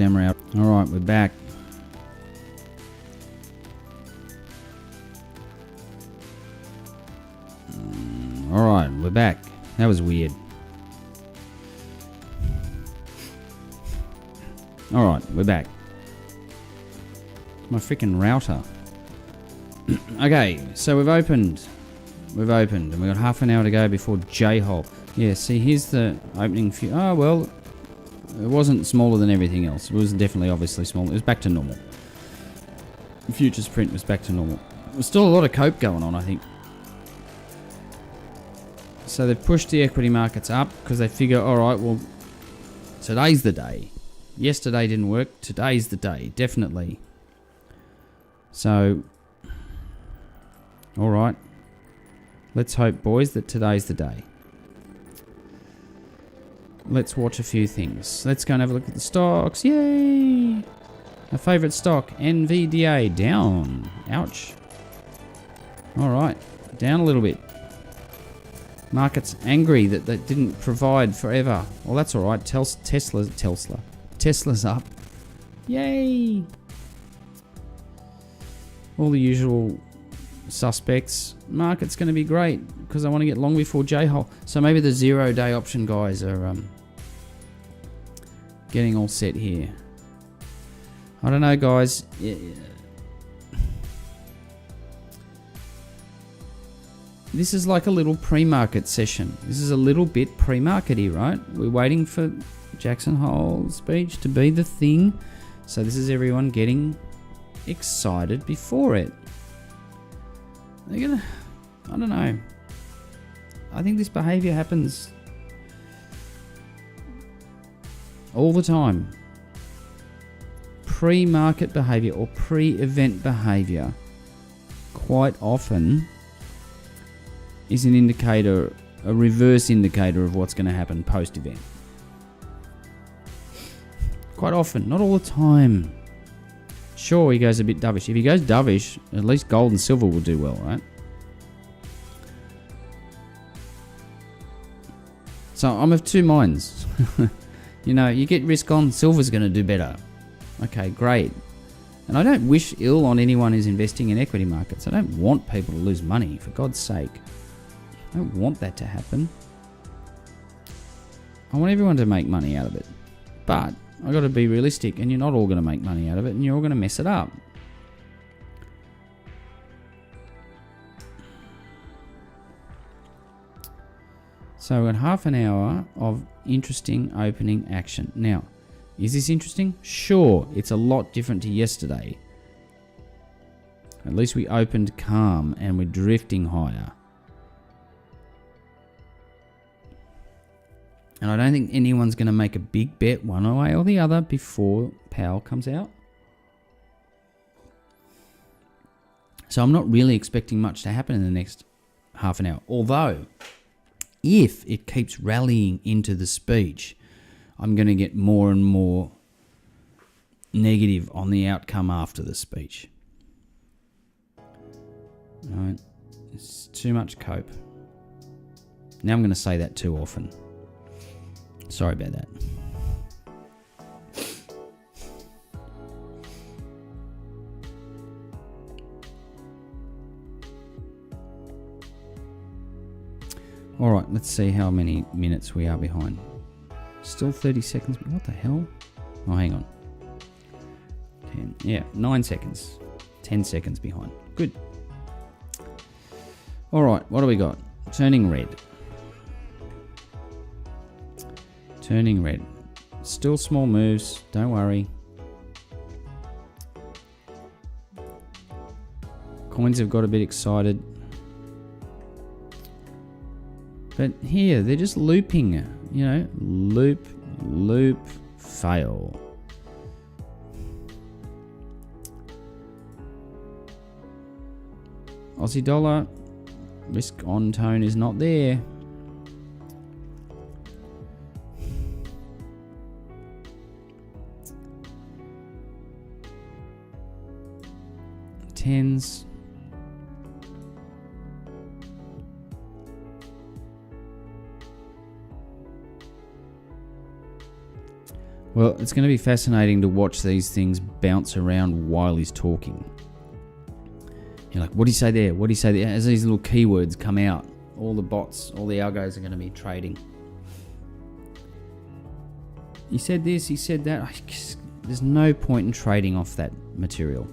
goddamn route. Alright, we're back. Alright, we're back. That was weird. Alright, we're back. My freaking router. Okay, so we've opened. And we've got half an hour to go before J-hole. Yeah, see, here's the opening few. Oh, well, it wasn't smaller than everything else. It was definitely, obviously, small. It was back to normal. Futures print was back to normal. There's still a lot of cope going on, I think. So they've pushed the equity markets up because they figure, alright, well, today's the day. Yesterday didn't work. Today's the day, definitely. So, alright. Let's hope, boys, that today's the day. Let's watch a few things. Let's go and have a look at the stocks. Yay! My favourite stock, NVDA, down. Ouch. Alright, down a little bit. Market's angry that they didn't provide forever. Well, that's alright. Tesla's up. Yay! All the usual suspects. Market's going to be great because I want to get long before J-hole. So maybe the 0-day option guys are getting all set here. I don't know, guys. This is like a little pre-market session. This is a little bit pre-markety, right? We're waiting for Jackson Hole's speech to be the thing. So this is everyone getting excited before it. They're gonna... I don't know. I think this behavior happens all the time. Pre-market behavior or pre-event behavior quite often is an indicator, a reverse indicator of what's going to happen post-event. Quite often, not all the time. Sure, he goes a bit dovish. If he goes dovish, at least gold and silver will do well, right? So I'm of two minds. You know, you get risk on, silver's going to do better. Okay, great. And I don't wish ill on anyone who's investing in equity markets. I don't want people to lose money, for God's sake. I don't want that to happen. I want everyone to make money out of it. But I've got to be realistic, and you're not all going to make money out of it, and you're all going to mess it up. So we've got half an hour of interesting opening action. Now, is this interesting? Sure, it's a lot different to yesterday. At least we opened calm and we're drifting higher. And I don't think anyone's going to make a big bet one way or the other before Powell comes out. So I'm not really expecting much to happen in the next half an hour. Although, if it keeps rallying into the speech, I'm going to get more and more negative on the outcome after the speech. Alright, it's too much cope. Now I'm going to say that too often. Sorry about that. Alright, let's see how many minutes we are behind. Still 30 seconds. What the hell? Oh, hang on. 10. Yeah, 9 seconds. 10 seconds behind. Good. Alright, what do we got? Turning red. Turning red. Still small moves. Don't worry. Coins have got a bit excited. But here, they're just looping, you know, loop, loop, fail. Aussie dollar, risk on tone is not there. Tens. Well, it's going to be fascinating to watch these things bounce around while he's talking. You're like, what do you say there? What do you say there? As these little keywords come out, all the bots, all the algos are going to be trading. He said this, he said that. There's no point in trading off that material.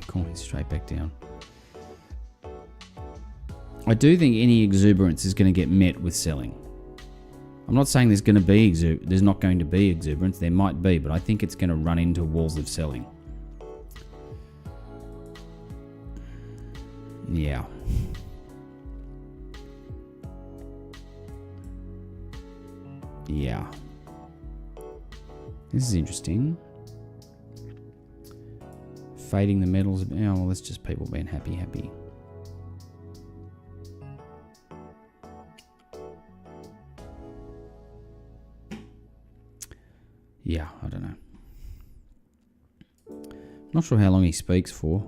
Coin straight back down. I do think any exuberance is going to get met with selling. I'm not saying there's not going to be exuberance. There might be, but I think it's going to run into walls of selling. Yeah. Yeah. This is interesting. Fading the metals. Oh, well, that's just people being happy. Yeah, I don't know. Not sure how long he speaks for.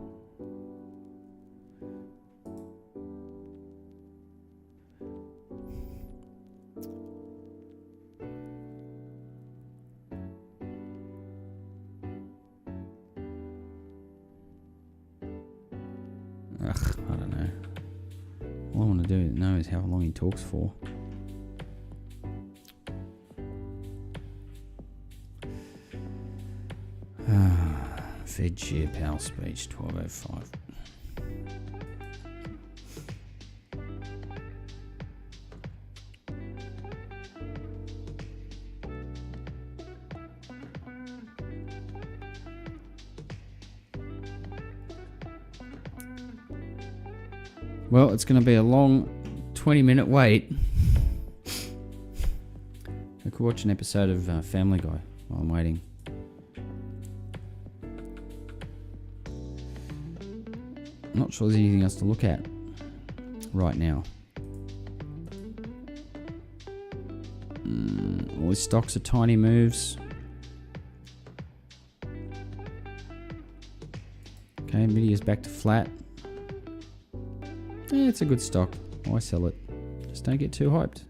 I don't know. All I want to know is how long he talks for. Fed share pal speech 12:05. Well, it's going to be a long 20-minute wait. I could watch an episode of Family Guy while I'm waiting. I'm not sure there's anything else to look at right now. All these stocks are tiny moves. Okay, Nvidia's back to flat. Yeah, it's a good stock. Why sell it? Just don't get too hyped.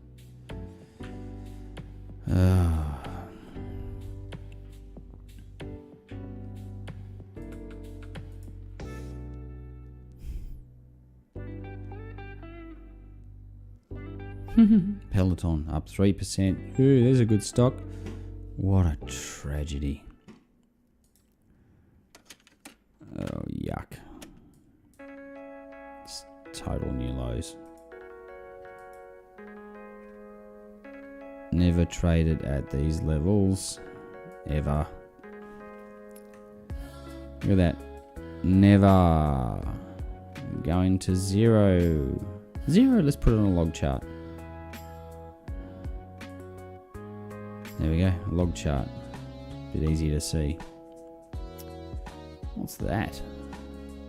Peloton up 3%. Ooh, there's a good stock. What a tragedy. Oh, yuck. It's total new lows. Never traded at these levels. Ever. Look at that. Never. Going to zero. Zero, let's put it on a log chart. There we go, a log chart. Bit easier to see. What's that?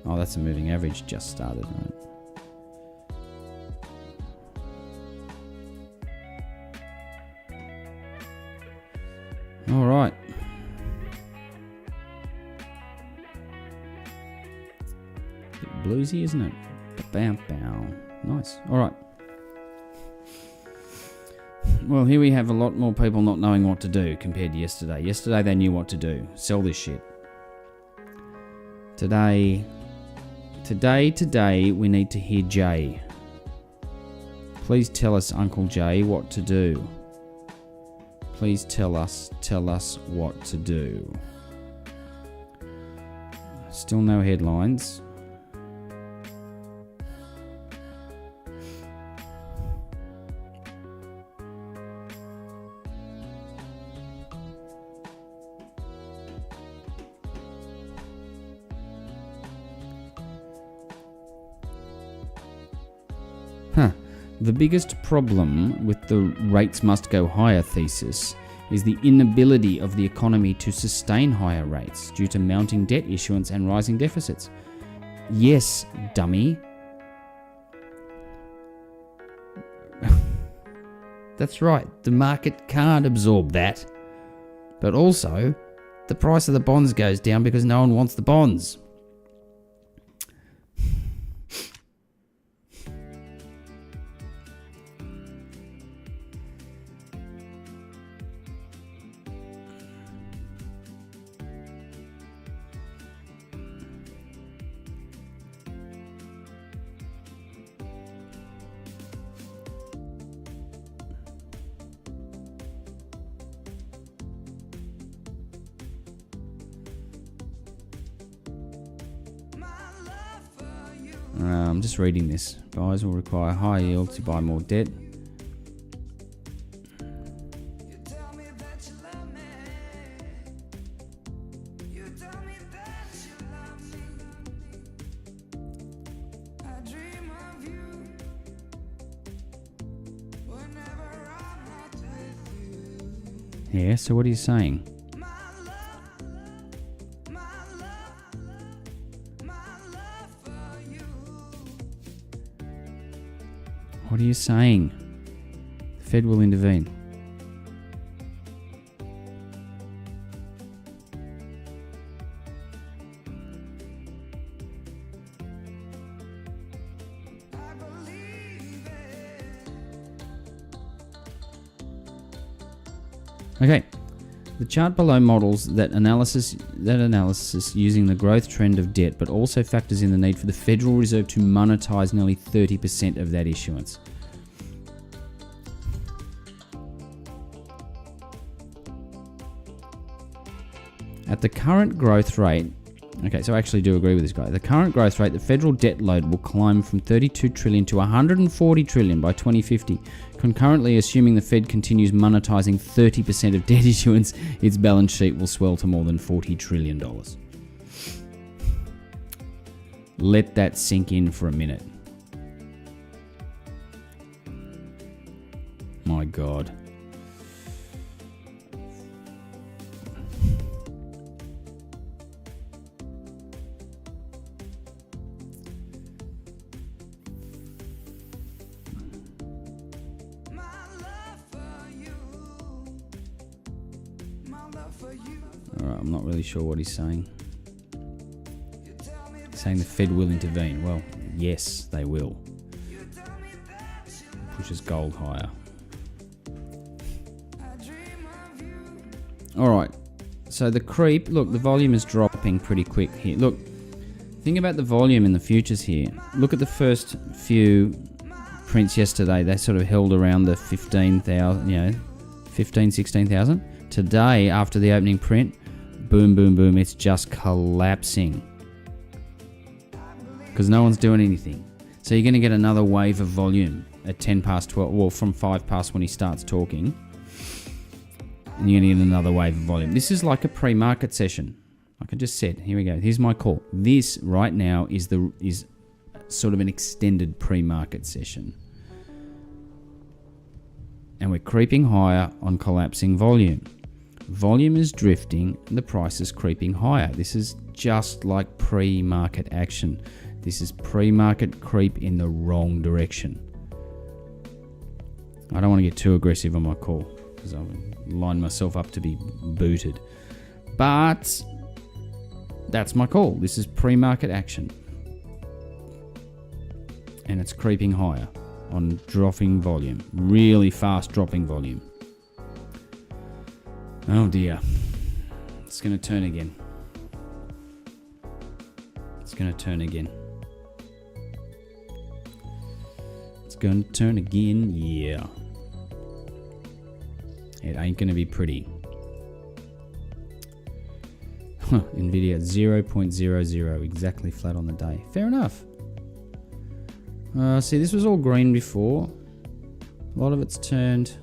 Oh, that's a moving average, just started, right? All right. Bit bluesy, isn't it? Bam, bam. Nice. All right. Well, here we have a lot more people not knowing what to do compared to yesterday. Yesterday they knew what to do. Sell this shit. Today, we need to hear Jay. Please tell us, Uncle Jay, what to do. Please tell us what to do. Still no headlines. The biggest problem with the rates must go higher thesis is the inability of the economy to sustain higher rates due to mounting debt issuance and rising deficits. Yes, dummy. That's right, the market can't absorb that. But also, the price of the bonds goes down because no one wants the bonds. I'm just reading this. Buyers will require high yield to buy more debt. Yeah, so what are you saying? What are you saying? The Fed will intervene. Okay, the chart below models that analysis using the growth trend of debt, but also factors in the need for the Federal Reserve to monetize nearly 30% of that issuance. At the current growth rate, okay, so I actually do agree with this guy. The current growth rate, the federal debt load will climb from 32 trillion to 140 trillion by 2050. Concurrently, assuming the Fed continues monetizing 30% of debt issuance, its balance sheet will swell to more than $40 trillion. Let that sink in for a minute. My God. Alright, I'm not really sure what he's saying. He's saying the Fed will intervene. Well, yes, they will. Pushes gold higher. Alright, so the creep, look, the volume is dropping pretty quick here. Look, think about the volume in the futures here. Look at the first few prints yesterday. They sort of held around the 15,000, 15, 16,000. Today, after the opening print, boom, boom, boom, it's just collapsing. Because no one's doing anything. So you're going to get another wave of volume at 10 past 12, well, from 5 past when he starts talking. And you're going to get another wave of volume. This is like a pre-market session. Like I just said, here we go. Here's my call. This right now is sort of an extended pre-market session. And we're creeping higher on collapsing volume. Volume is drifting, and the price is creeping higher. This is just like pre-market action. This is pre-market creep in the wrong direction. I don't want to get too aggressive on my call because I'll line myself up to be booted. But that's my call. This is pre-market action. And it's creeping higher on dropping volume. Really fast dropping volume. Oh dear. It's going to turn again. It's going to turn again. It's going to turn again, yeah. It ain't going to be pretty. Nvidia 0.00, exactly flat on the day. Fair enough. See, this was all green before. A lot of it's turned.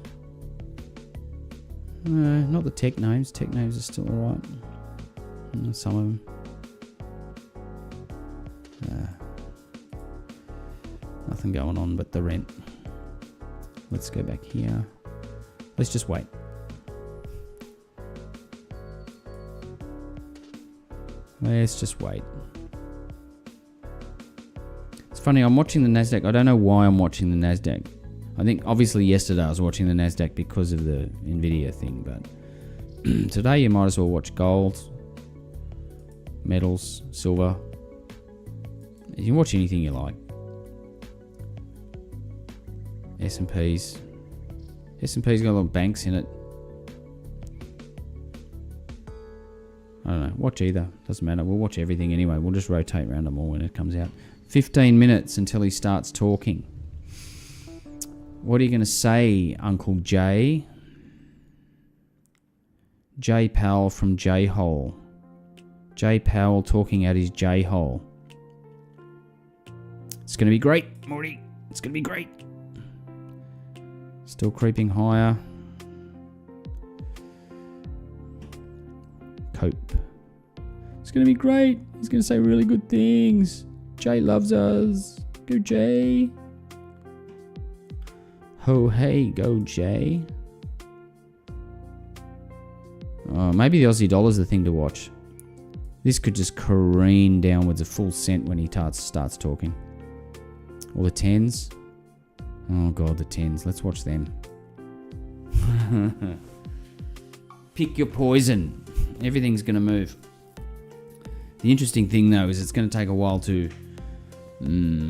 Not the tech names. Tech names are still alright. Some of them. Nothing going on but the rent. Let's go back here. Let's just wait. Let's just wait. It's funny, I'm watching the Nasdaq. I don't know why I'm watching the Nasdaq. I think obviously yesterday I was watching the Nasdaq because of the Nvidia thing, but today you might as well watch gold, metals, silver. You can watch anything you like. S&P's. S&P's got a lot of banks in it. I don't know. Watch either. Doesn't matter. We'll watch everything anyway. We'll just rotate around them all when it comes out. 15 minutes until he starts talking. What are you going to say, Uncle Jay? Jay Powell from J-Hole. Jay Powell talking out his J-Hole. It's going to be great, Morty. It's going to be great. Still creeping higher. Cope. It's going to be great. He's going to say really good things. Jay loves us. Go Jay. Ho hey, go Jay. Maybe the Aussie dollar's the thing to watch. This could just careen downwards a full cent when he starts talking. Or the tens. Oh god, the tens. Let's watch them. Pick your poison. Everything's going to move. The interesting thing though is it's going to take a while to...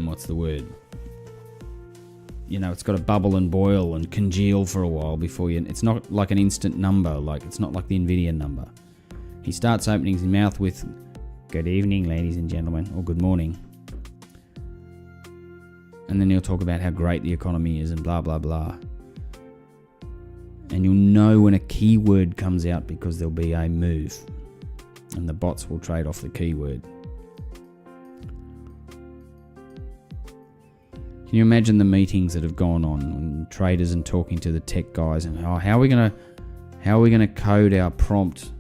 what's the word? You know, it's got to bubble and boil and congeal for a while before you... It's not like an instant number. Like it's not like the Nvidia number. He starts opening his mouth with, "Good evening, ladies and gentlemen," or "Good morning." And then he'll talk about how great the economy is and blah, blah, blah. And you'll know when a keyword comes out because there'll be a move. And the bots will trade off the keyword. Can you imagine the meetings that have gone on and traders and talking to the tech guys and how are we gonna code our prompt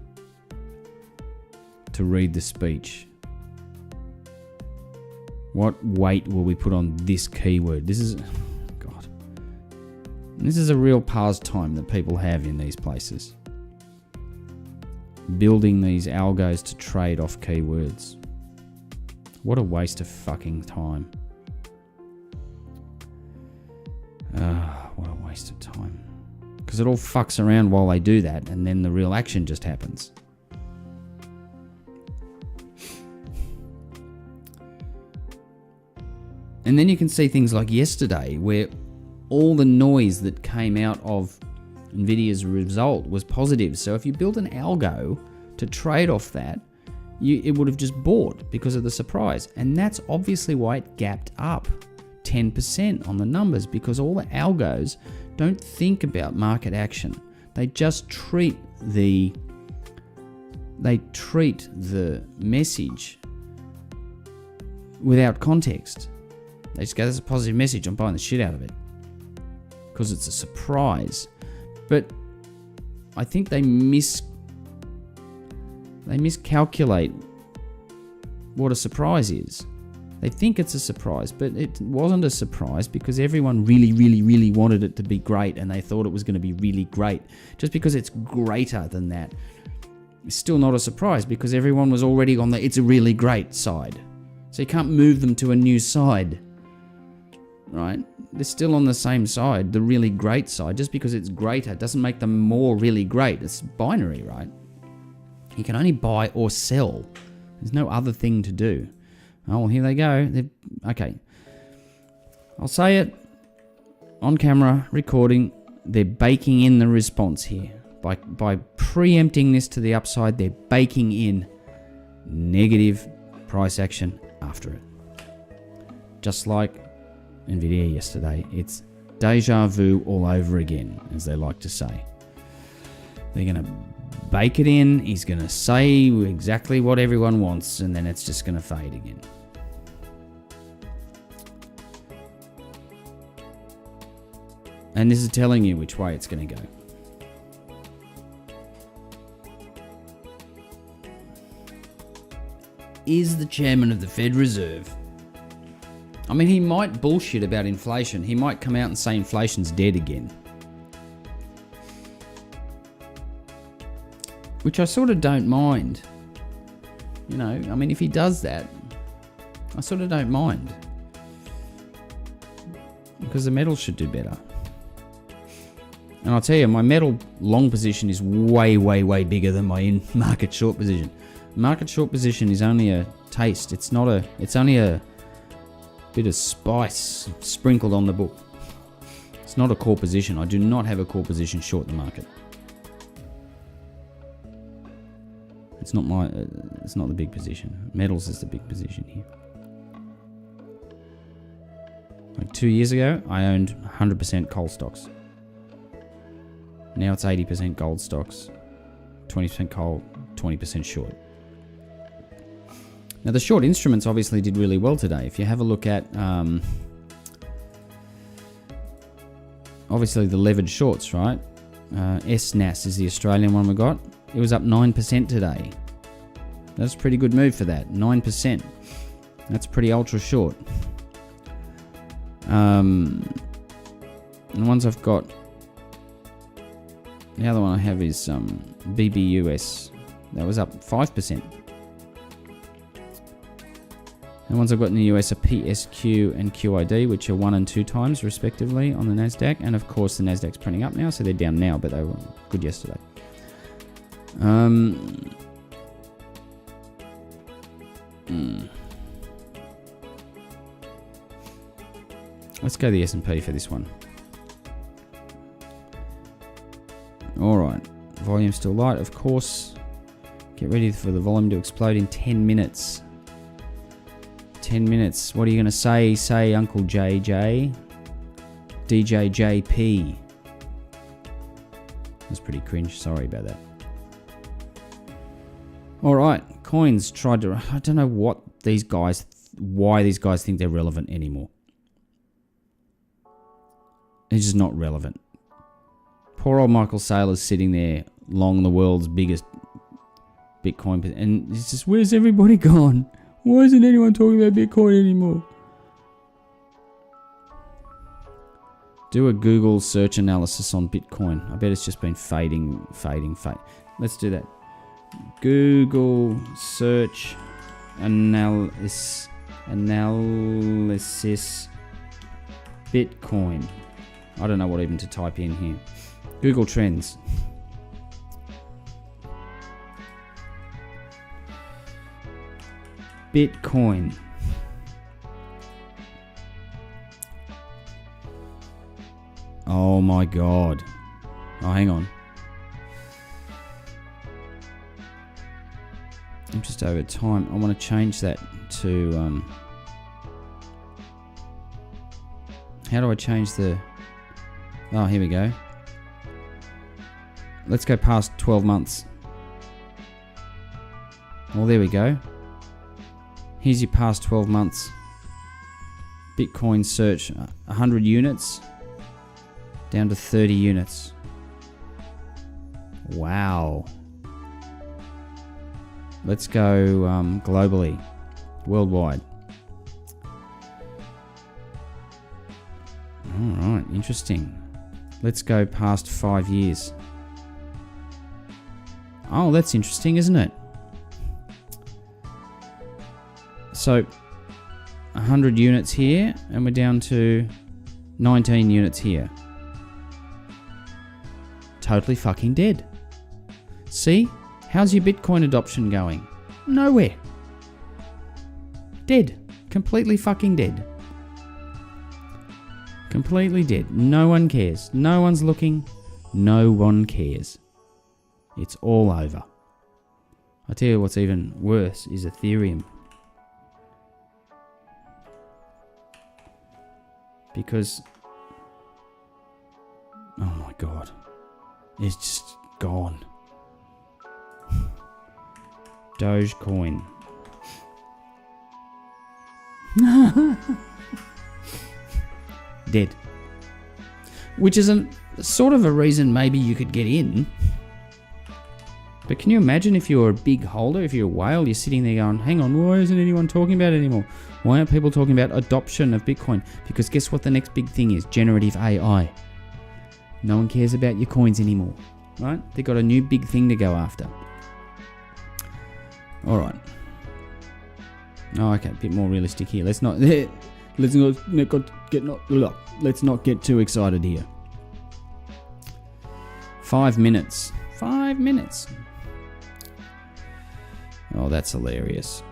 to read the speech? What weight will we put on this keyword? This is a real pastime that people have in these places. Building these algos to trade off keywords. What a waste of fucking time. What a waste of time. Because it all fucks around while they do that, and then the real action just happens. And then you can see things like yesterday, where all the noise that came out of Nvidia's result was positive. So if you build an algo to trade off that, it would have just bought because of the surprise. And that's obviously why it gapped up 10% on the numbers, because all the algos don't think about market action. They just treat the message without context. They just go, "That's a positive message, I'm buying the shit out of it." Because it's a surprise. But I think they miscalculate what a surprise is. They think it's a surprise, but it wasn't a surprise because everyone really, really, really wanted it to be great and they thought it was going to be really great. Just because it's greater than that, it's still not a surprise because everyone was already on the "it's a really great" side. So you can't move them to a new side. Right? They're still on the same side, the really great side. Just because it's greater doesn't make them more really great. It's binary, right? You can only buy or sell. There's no other thing to do. Oh, well, here they go. Okay. I'll say it on camera, recording. They're baking in the response here. By preempting this to the upside, they're baking in negative price action after it. Just like Nvidia yesterday. It's deja vu all over again, as they like to say. They're going to bake it in. He's going to say exactly what everyone wants, and then it's just going to fade again. And this is telling you which way it's going to go. Is the chairman of the Fed Reserve I mean, he might bullshit about inflation. He might come out and say inflation's dead again. Which I sort of don't mind. You know, I mean, if he does that, I sort of don't mind. Because the metal should do better. And I'll tell you, my metal long position is way, way, way bigger than my in-market short position. Market short position is only a taste. It's only a bit of spice sprinkled on the book. It's not a core position. I do not have a core position short the market. It's not the big position. Metals is the big position here. Like 2 years ago, I owned 100% coal stocks. Now it's 80% gold stocks, 20% coal, 20% short. Now the short instruments obviously did really well today. If you have a look at, obviously the levered shorts, right? SNAS is the Australian one we got. It was up 9% today. That's a pretty good move for that, 9%. That's pretty ultra short. And the ones I've got, the other one I have is BBUS. That was up 5%. The ones I've got in the US are PSQ and QID, which are 1 and 2 times respectively on the NASDAQ. And of course the NASDAQ's printing up now, so they're down now, but they were good yesterday. Let's go the S&P for this one. Alright, volume still light, of course. Get ready for the volume to explode in 10 minutes. 10 minutes. What are you going to say? Say Uncle JJ. DJ JP. That's pretty cringe. Sorry about that. Alright, coins tried to... I don't know what these guys... why these guys think they're relevant anymore. It's just not relevant. Poor old Michael Saylor's sitting there long the world's biggest Bitcoin, and it's just, where's everybody gone? Why isn't anyone talking about Bitcoin anymore? Do a Google search analysis on Bitcoin. I bet it's just been fading. Let's do that. Google search analysis Bitcoin. I don't know what even to type in here. Google Trends. Bitcoin. Oh my god. Oh, hang on. I'm just over time. I want to change that to... how do I change the... Oh, here we go. Let's go past 12 months. Well, there we go. Here's your past 12 months. Bitcoin search, 100 units down to 30 units. Wow. Let's go globally, worldwide. Alright, interesting. Let's go past 5 years. Oh, that's interesting, isn't it? So, 100 units here, and we're down to 19 units here. Totally fucking dead. See? How's your Bitcoin adoption going? Nowhere. Dead. Completely fucking dead. Completely dead. No one cares. No one's looking. No one cares. It's all over. I tell you what's even worse is Ethereum. Because... oh my god. It's just gone. Dogecoin. Dead. Which is a sort of a reason maybe you could get in. But can you imagine if you're a big holder, if you're a whale, you're sitting there going, hang on, why isn't anyone talking about it anymore? Why aren't people talking about adoption of Bitcoin? Because guess what the next big thing is? Generative AI. No one cares about your coins anymore, right? They've got a new big thing to go after. All right. Oh, okay, a bit more realistic here. Let's not get too excited here. 5 minutes. 5 minutes. Oh, that's hilarious.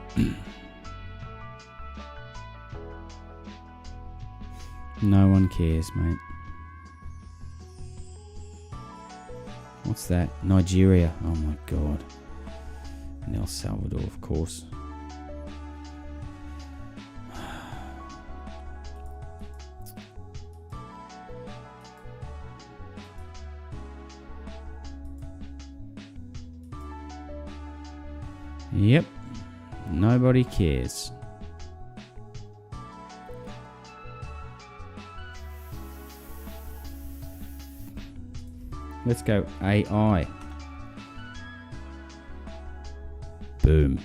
No one cares, mate. What's that? Nigeria. Oh my god. And El Salvador, of course. Yep. Nobody cares. Let's go AI. Boom.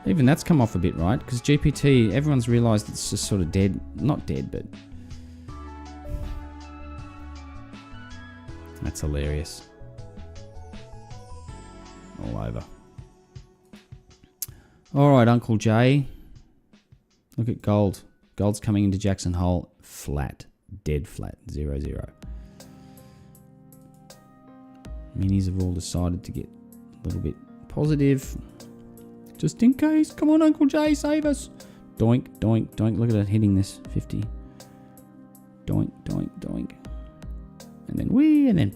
Even that's come off a bit, right? Because GPT, everyone's realised it's just sort of dead. Not dead, but... That's hilarious. All over. Alright, Uncle Jay. Look at gold. Gold's coming into Jackson Hole flat. Dead flat. 0-0. Minis have all decided to get a little bit positive. Just in case. Come on, Uncle Jay, save us. Doink, doink, doink. Look at it hitting this. 50. Doink, doink, doink. And then whee, and then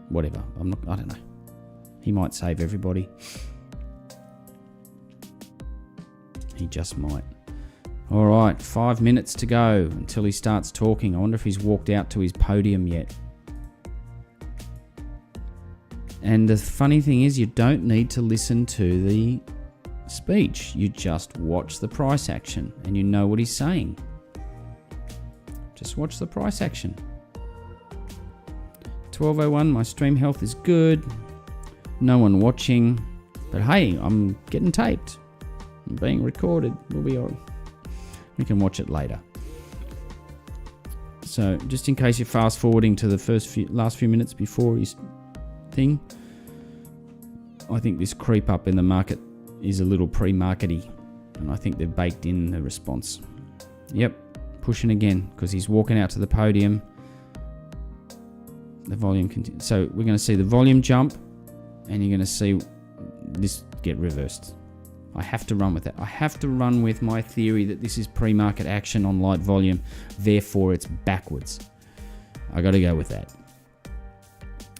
whatever. I don't know. He might save everybody. He just might. All right, 5 minutes to go until he starts talking. I wonder if he's walked out to his podium yet. And the funny thing is, you don't need to listen to the speech. You just watch the price action and you know what he's saying. Just watch the price action. 12:01, my stream health is good. No one watching. But hey, I'm getting taped. I'm being recorded. We'll be all right. We can watch it later. So, just in case you're fast forwarding to the last few minutes before his thing, I think this creep up in the market is a little pre-markety, and I think they've baked in the response. Yep, pushing again because he's walking out to the podium. The volume continues. So we're going to see the volume jump, and you're going to see this get reversed. I have to run with that. I have to run with my theory that this is pre-market action on light volume, therefore it's backwards. I got to go with that.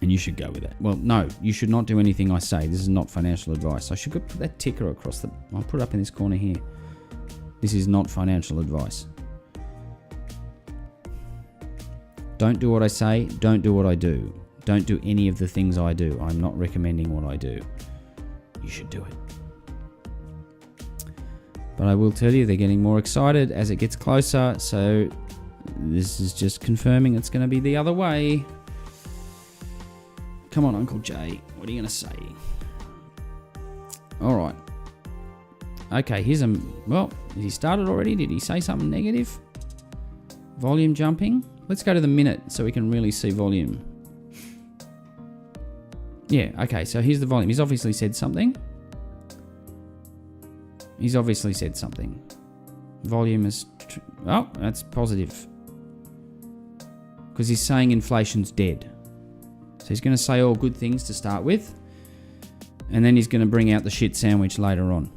And you should go with that. Well, no, you should not do anything I say. This is not financial advice. I should put that ticker across the... I'll put it up in this corner here. This is not financial advice. Don't do what I say. Don't do what I do. Don't do any of the things I do. I'm not recommending what I do. You should do it. But I will tell you, they're getting more excited as it gets closer. So this is just confirming it's going to be the other way. Come on, Uncle Jay. What are you going to say? All right. Okay, here's a... Well, has he started already? Did he say something negative? Volume jumping. Let's go to the minute so we can really see volume. Yeah, okay, so here's the volume. He's obviously said something. He's obviously said something. Volume is... Oh, that's positive. Because he's saying inflation's dead. So he's going to say all good things to start with. And then he's going to bring out the shit sandwich later on.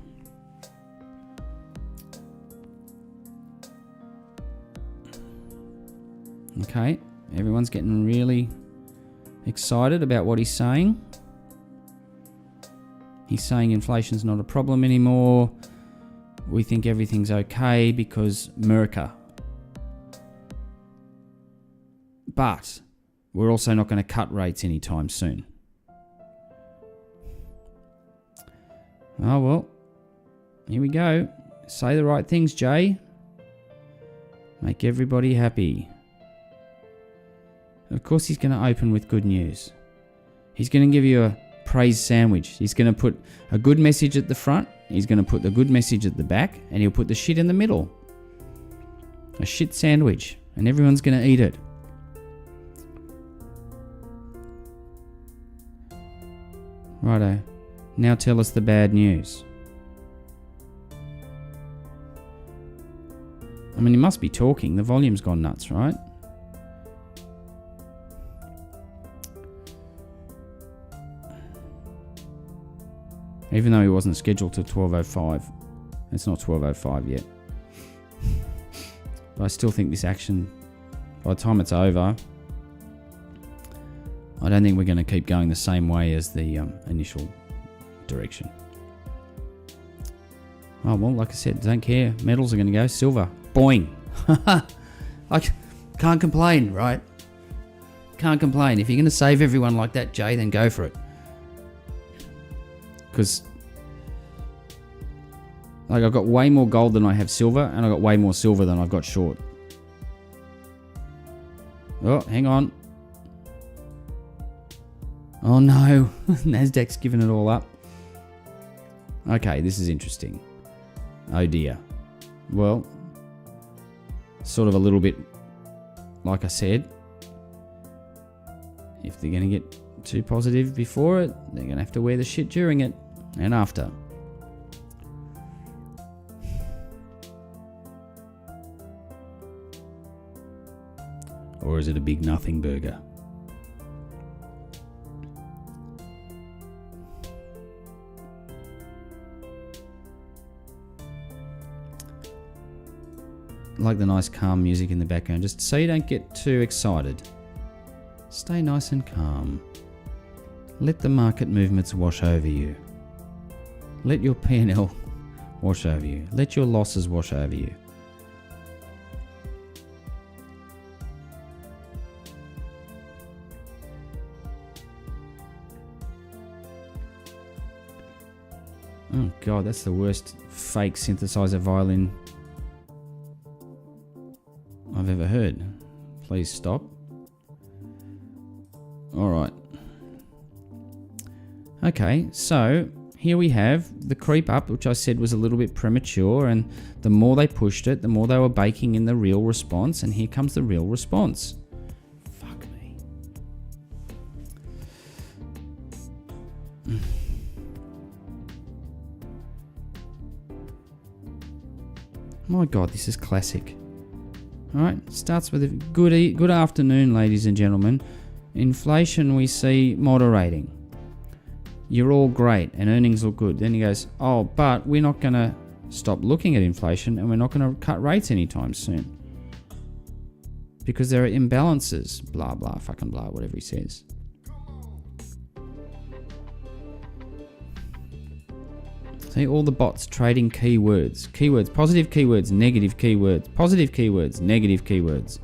Okay, everyone's getting really excited about what he's saying. He's saying inflation's not a problem anymore. We think everything's okay because Merca. But we're also not going to cut rates anytime soon. Oh, well. Here we go. Say the right things, Jay. Make everybody happy. Of course he's going to open with good news. He's going to give you a praise sandwich. He's going to put a good message at the front, he's going to put the good message at the back, and he'll put the shit in the middle. A shit sandwich, and everyone's going to eat it. Righto, now tell us the bad news. I mean, he must be talking. The volume's gone nuts, right? Even though he wasn't scheduled till 12:05. It's not 12:05 yet. But I still think this action, by the time it's over, I don't think we're going to keep going the same way as the initial direction. Oh, well, like I said, don't care. Metals are going to go silver. Boing. I can't complain, right? Can't complain. If you're going to save everyone like that, Jay, then go for it. Because like I've got way more gold than I have silver, and I've got way more silver than I've got short. Oh, hang on. Oh no, Nasdaq's given it all up. Okay, this is interesting. Oh dear. Well, sort of a little bit, like I said, if they're going to get too positive before it, they're going to have to wear the shit during it and after. Or is it a big nothing burger? Like the nice calm music in the background, just so you don't get too excited. Stay nice and calm. Let the market movements wash over you. Let your P&L wash over you. Let your losses wash over you. Oh god, that's the worst fake synthesizer violin I've ever heard. Please stop. Alright. Okay, so here we have the creep up, which I said was a little bit premature, and the more they pushed it, the more they were baking in the real response, and here comes the real response. Fuck me. My god, this is classic. Alright, starts with a good afternoon, ladies and gentlemen. Inflation we see moderating. You're all great and earnings look good. Then he goes, oh, but we're not going to stop looking at inflation, and we're not going to cut rates anytime soon. Because there are imbalances. Blah, blah, fucking blah, whatever he says. See, all the bots trading keywords. Keywords, positive keywords, negative keywords, positive keywords, negative keywords.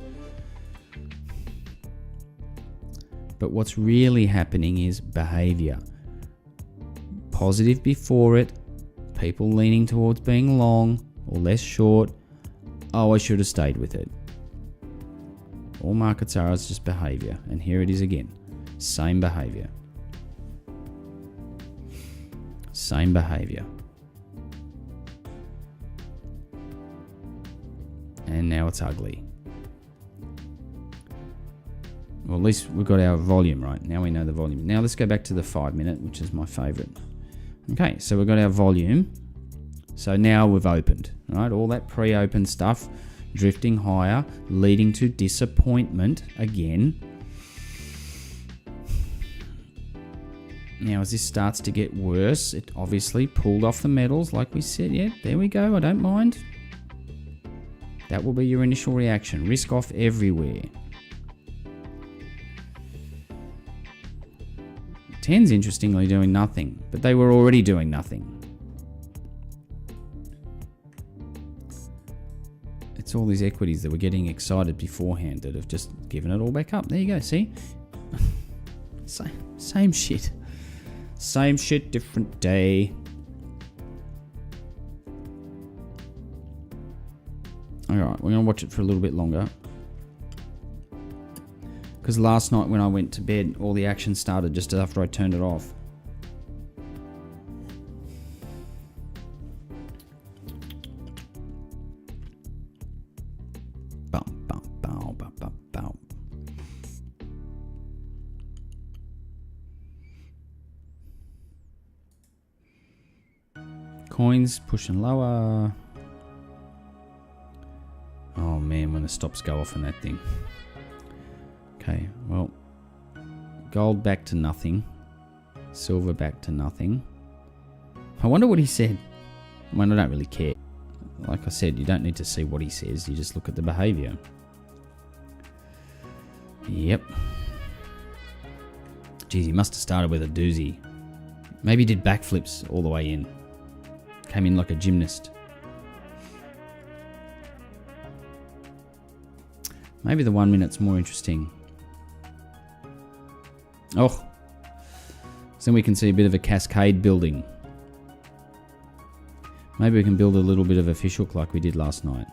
But what's really happening is behavior. Positive before it, people leaning towards being long or less short. Oh, I should have stayed with it. All markets are is just behavior. And here it is again. Same behavior. Same behavior. And now it's ugly. Well, at least we've got our volume right. Now we know the volume. Now let's go back to the 5 minute, which is my favorite. Okay, so we've got our volume. So now we've opened, right? All that pre-open stuff drifting higher, leading to disappointment again. Now as this starts to get worse, it obviously pulled off the metals like we said. Yeah, there we go. I don't mind. That will be your initial reaction. Risk off everywhere. 10's interestingly doing nothing, but they were already doing nothing. It's all these equities that were getting excited beforehand that have just given it all back up. There you go, see? Same shit. Same shit, different day. Alright, we're going to watch it for a little bit longer. Because last night when I went to bed, all the action started just after I turned it off. Coins pushing lower. Oh man, when the stops go off on that thing. Okay, well, gold back to nothing. Silver back to nothing. I wonder what he said. I mean, I don't really care. Like I said, you don't need to see what he says. You just look at the behavior. Yep. Geez, he must have started with a doozy. Maybe he did backflips all the way in. Came in like a gymnast. Maybe the 1 minute's more interesting. Oh. So then we can see a bit of a cascade building. Maybe we can build a little bit of a fish hook like we did last night.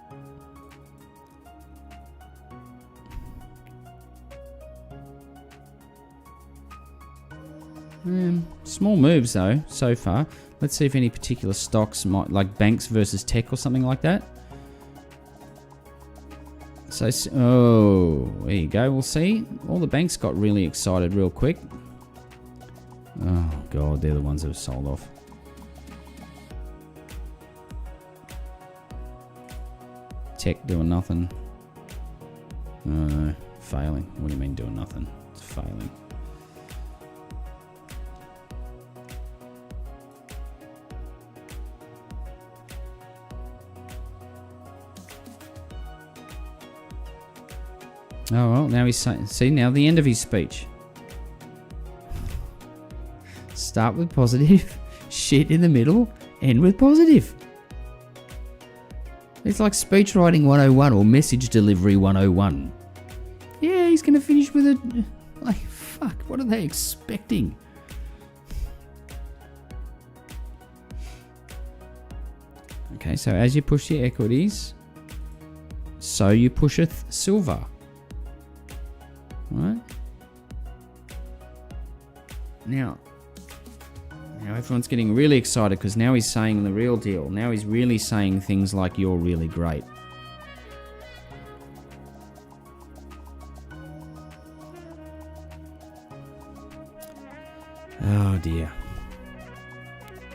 Small moves though, so far. Let's see if any particular stocks might, like banks versus tech or something like that. So, oh, there you go. We'll see. All the banks got really excited real quick. Oh god, they're the ones that have sold off. Tech doing nothing. Failing. What do you mean doing nothing? It's failing. Oh well, now he's saying, see, now the end of his speech. Start with positive, shit in the middle, end with positive. It's like speech writing 101 or message delivery 101. Yeah, he's going to finish with a... Like, fuck, what are they expecting? Okay, so as you push your equities, so you pusheth silver. Right? Now everyone's getting really excited because now he's saying the real deal. Now he's really saying things like you're really great. Oh dear.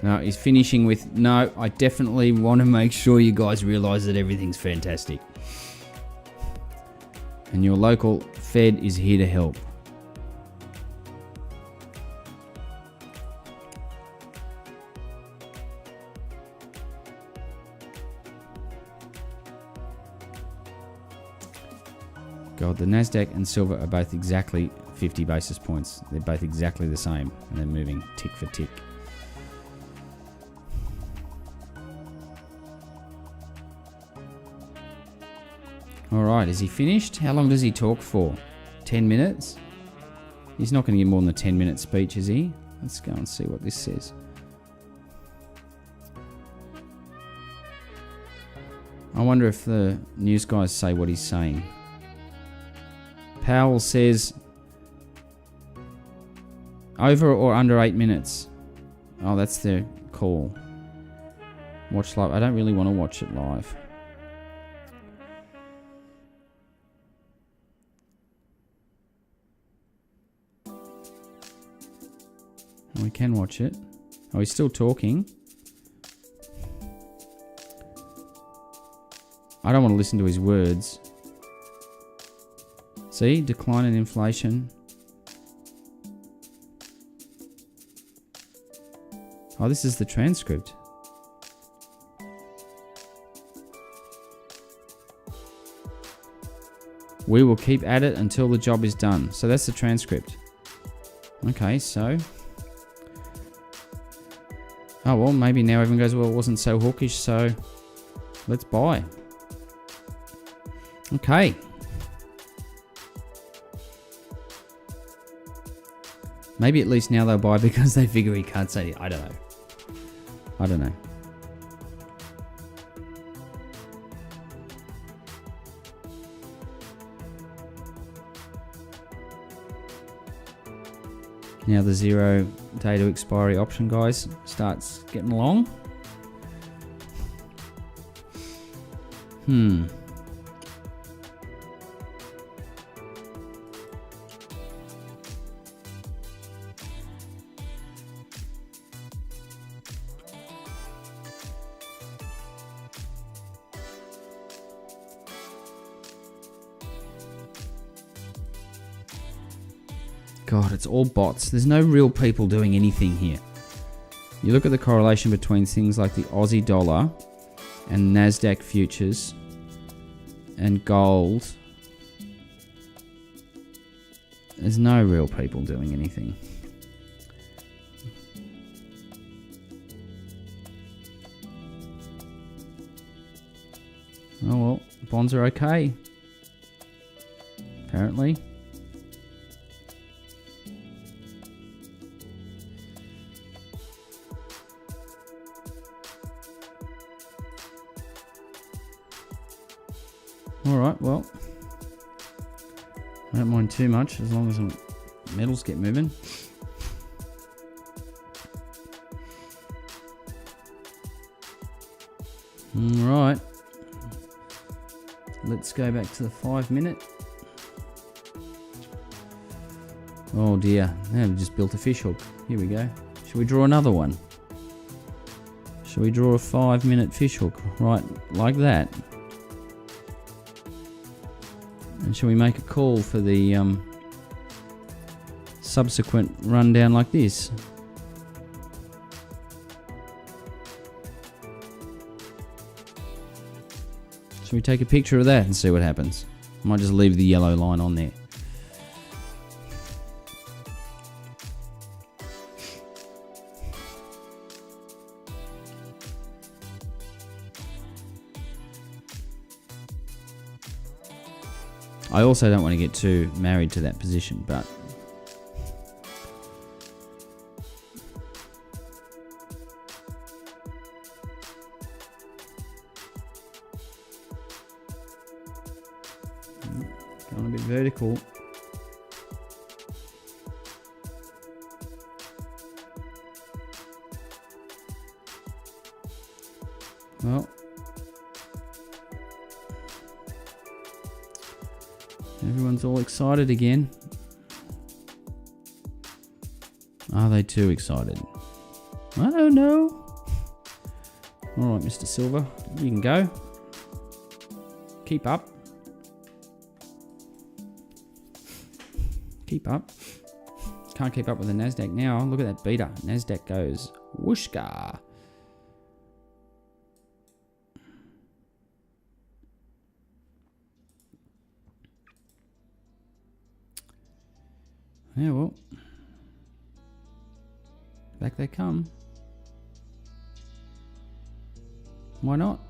No, he's finishing with, no, I definitely want to make sure you guys realise that everything's fantastic. And your local Fed is here to help. God, the Nasdaq and silver are both exactly 50 basis points. They're both exactly the same, and they're moving tick for tick. Alright, is he finished? How long does he talk for? 10 minutes? He's not going to give more than a 10-minute speech, is he? Let's go and see what this says. I wonder if the news guys say what he's saying. Powell says over or under 8 minutes. Oh, that's their call. Watch live. I don't really want to watch it live. We can watch it. Oh, he's still talking. I don't want to listen to his words. See? Decline in inflation. Oh, this is the transcript. We will keep at it until the job is done. So that's the transcript. Okay, so... Oh, well, maybe now everyone goes, well, it wasn't so hawkish, so let's buy. Okay. Maybe at least now they'll buy because they figure he can't say it. I don't know. I don't know. Now the 0 day to expiry option, guys, starts getting long. God, it's all bots. There's no real people doing anything here. You look at the correlation between things like the Aussie dollar and NASDAQ futures and gold. There's no real people doing anything. Oh well, bonds are okay. Apparently. Alright, well. I don't mind too much as long as the metals get moving. Alright. Let's go back to the 5 minute. Oh dear, now we've just built a fishhook. Here we go. Should we draw another one? Should we draw a 5 minute fishhook? Right, like that. And shall we make a call for the subsequent rundown like this? Should we take a picture of that and see what happens? I might just leave the yellow line on there. I also don't want to get too married to that position, but going a bit vertical. Well, everyone's all excited again. Are they too excited? I don't know. Alright, Mr. Silver, you can go. Keep up. Keep up. Can't keep up with the NASDAQ now. Look at that beta. NASDAQ goes whooshka. Yeah, well, back they come. Why not?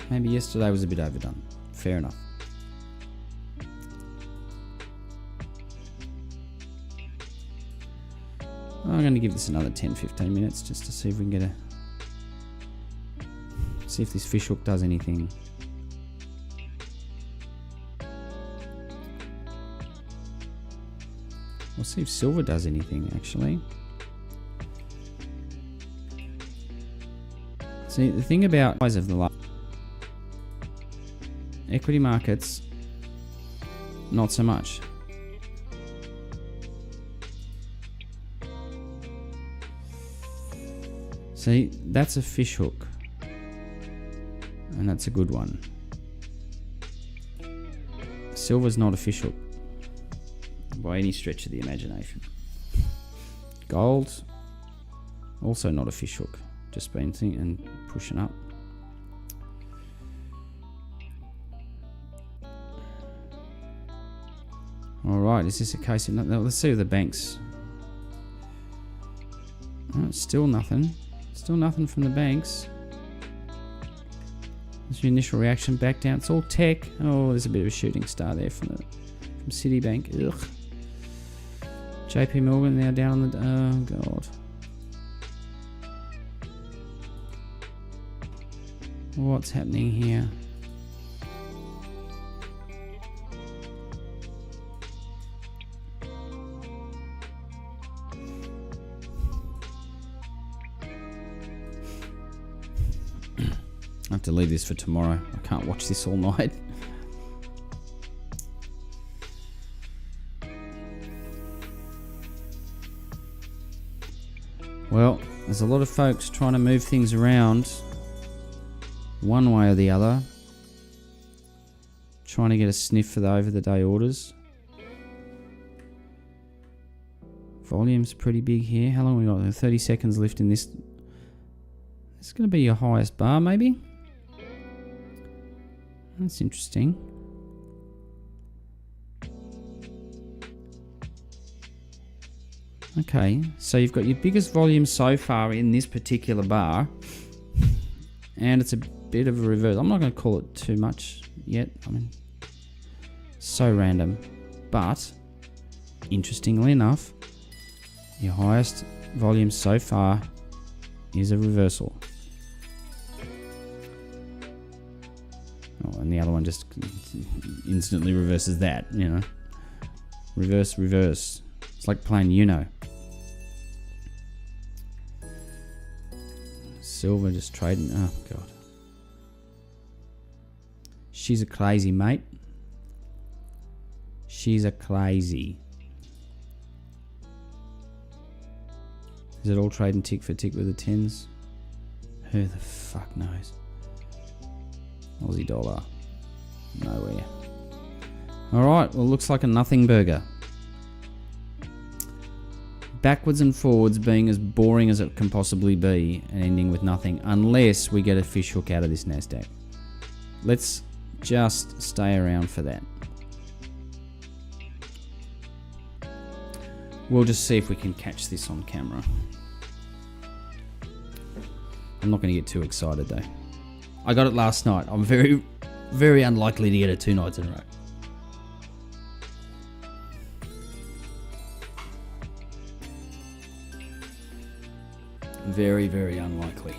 Maybe yesterday was a bit overdone. Fair enough. I'm going to give this another 10-15 minutes just to see if we can get see if this fishhook does anything. We'll see if silver does anything, actually. See, the thing about the size of the last equity markets, not so much. See, that's a fishhook, and that's a good one. Silver's not a fishhook by any stretch of the imagination. Gold, also not a fishhook, just been thinking and pushing up. Alright, is this a case of nothing? Let's see with the banks. Oh, still nothing. Still nothing from the banks. There's your initial reaction back down. It's all tech. Oh, there's a bit of a shooting star there from Citibank. Ugh. JP Morgan now down on the... Oh, God. What's happening here? I have to leave this for tomorrow. I can't watch this all night. Well, there's a lot of folks trying to move things around one way or the other. Trying to get a sniff for the over-the-day orders. Volume's pretty big here. How long we got? 30 seconds left in this. It's going to be your highest bar, maybe? That's interesting. Okay, so you've got your biggest volume so far in this particular bar. And it's a bit of a reverse. I'm not going to call it too much yet. I mean, so random. But, interestingly enough, your highest volume so far is a reversal. Oh, and the other one just instantly reverses that, you know. Reverse, reverse. It's like playing Uno. Silver just trading. Oh, God. She's a crazy, mate. She's a crazy. Is it all trading tick for tick with the tens? Who the fuck knows? Aussie dollar. Nowhere. Alright, well, looks like a nothing burger. Backwards and forwards being as boring as it can possibly be and ending with nothing, unless we get a fish hook out of this NASDAQ. Let's just stay around for that. We'll just see if we can catch this on camera. I'm not going to get too excited though. I got it last night. I'm very, very unlikely to get it 2 nights in a row. Very, very unlikely.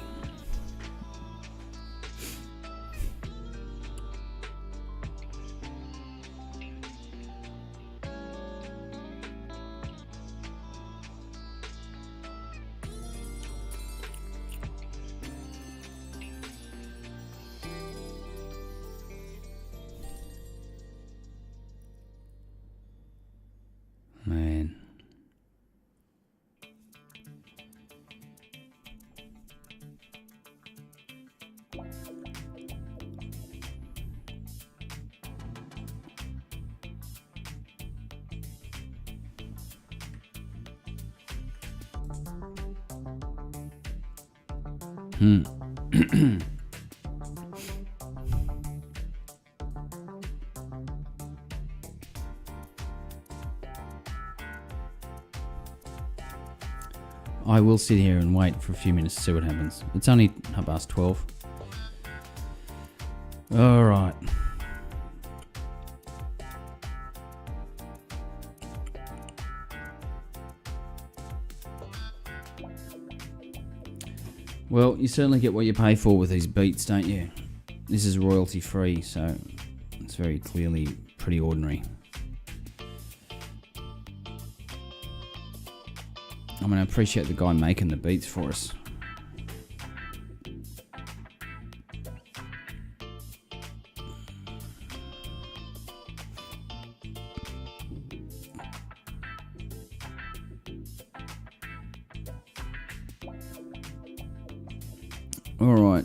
Man. I will sit here and wait for a few minutes to see what happens. It's only 12:30. All right. Well, you certainly get what you pay for with these beats, don't you? This is royalty free, so it's very clearly pretty ordinary. I mean, I appreciate the guy making the beats for us. All right.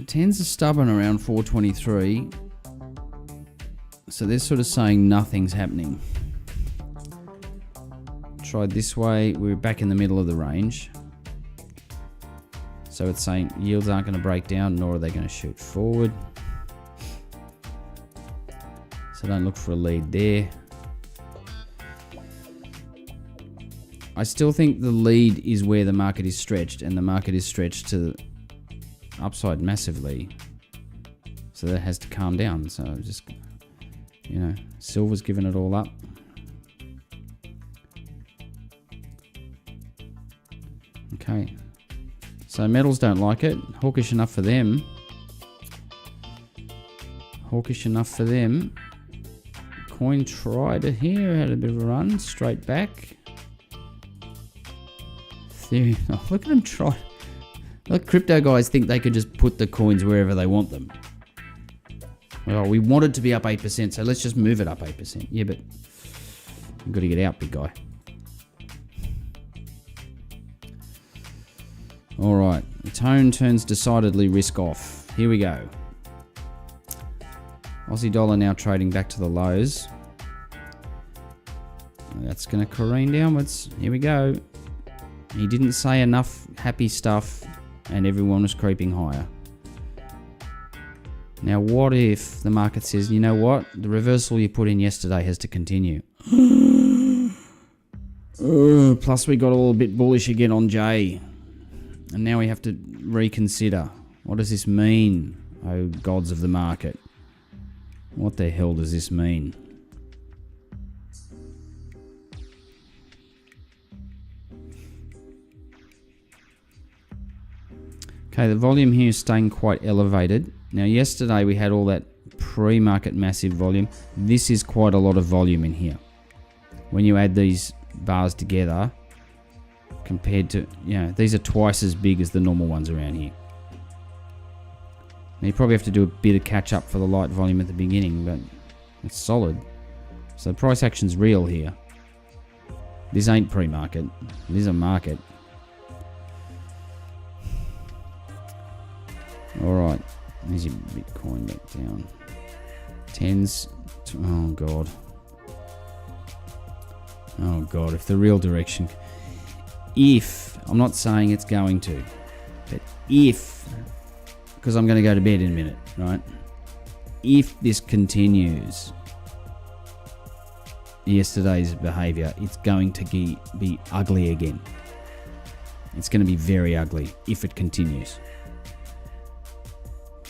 Tens are stubborn around 423. So they're sort of saying nothing's happening. Tried this way, we're back in the middle of the range. So it's saying yields aren't going to break down, nor are they going to shoot forward. So don't look for a lead there. I still think the lead is where the market is stretched, and the market is stretched to the upside massively. So that has to calm down. So just, you know, silver's given it all up. Okay. So metals don't like it. Hawkish enough for them. Hawkish enough for them. Coin tried it here, had a bit of a run, straight back. Ethereum. Oh, look at them try. Look, crypto guys think they could just put the coins wherever they want them. Well, we want it to be up 8%, so let's just move it up 8%. Yeah, but you've got to get out, big guy. All right, the tone turns decidedly risk off. Here we go. Aussie dollar now trading back to the lows. That's going to careen downwards. Here we go. He didn't say enough happy stuff and everyone was creeping higher. Now what if the market says, you know what, the reversal you put in yesterday has to continue. Plus we got all a bit bullish again on J. And now we have to reconsider. What does this mean, oh gods of the market? What the hell does this mean? Okay, the volume here is staying quite elevated. Now yesterday we had all that pre-market massive volume. This is quite a lot of volume in here. When you add these bars together, compared to, these are twice as big as the normal ones around here. Now you probably have to do a bit of catch up for the light volume at the beginning, but it's solid. So price action's real here. This ain't pre-market. This is a market. Alright, there's your Bitcoin back down. Tens. Oh god. Oh god, if the real direction. If, I'm not saying it's going to, but if, because I'm going to go to bed in a minute, right? If this continues, yesterday's behavior, it's going to be ugly again. It's going to be very ugly if it continues.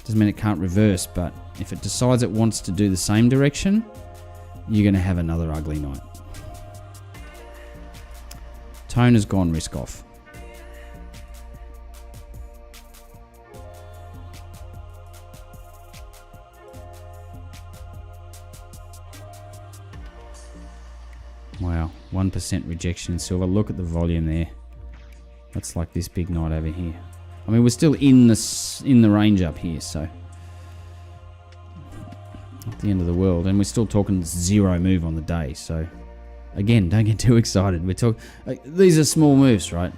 Doesn't mean it can't reverse, but if it decides it wants to do the same direction, you're going to have another ugly night. Tone has gone risk off. Wow, 1% rejection in silver. Look at the volume there. That's like this big night over here. I mean, we're still in the range up here, so not the end of the world, and we're still talking zero move on the day. So again, don't get too excited. We're talking these are small moves, right?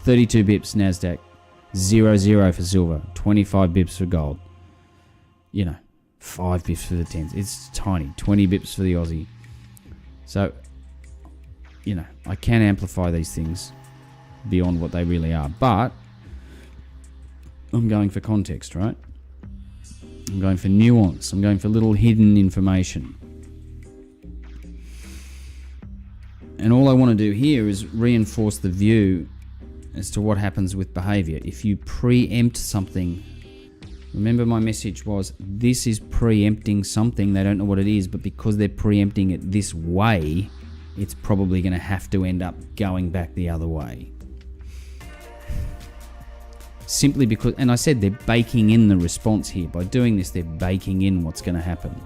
32 bips Nasdaq, 0.0 for silver, 25 bips for gold. 5 bips for the tens. It's tiny. 20 bips for the Aussie. So, I can amplify these things beyond what they really are, but I'm going for context, right? I'm going for nuance. I'm going for little hidden information. And all I want to do here is reinforce the view as to what happens with behavior. If you preempt something, remember my message was, this is preempting something. They don't know what it is, but because they're preempting it this way, it's probably going to have to end up going back the other way. Simply because, and I said they're baking in the response here. By doing this, they're baking in what's going to happen.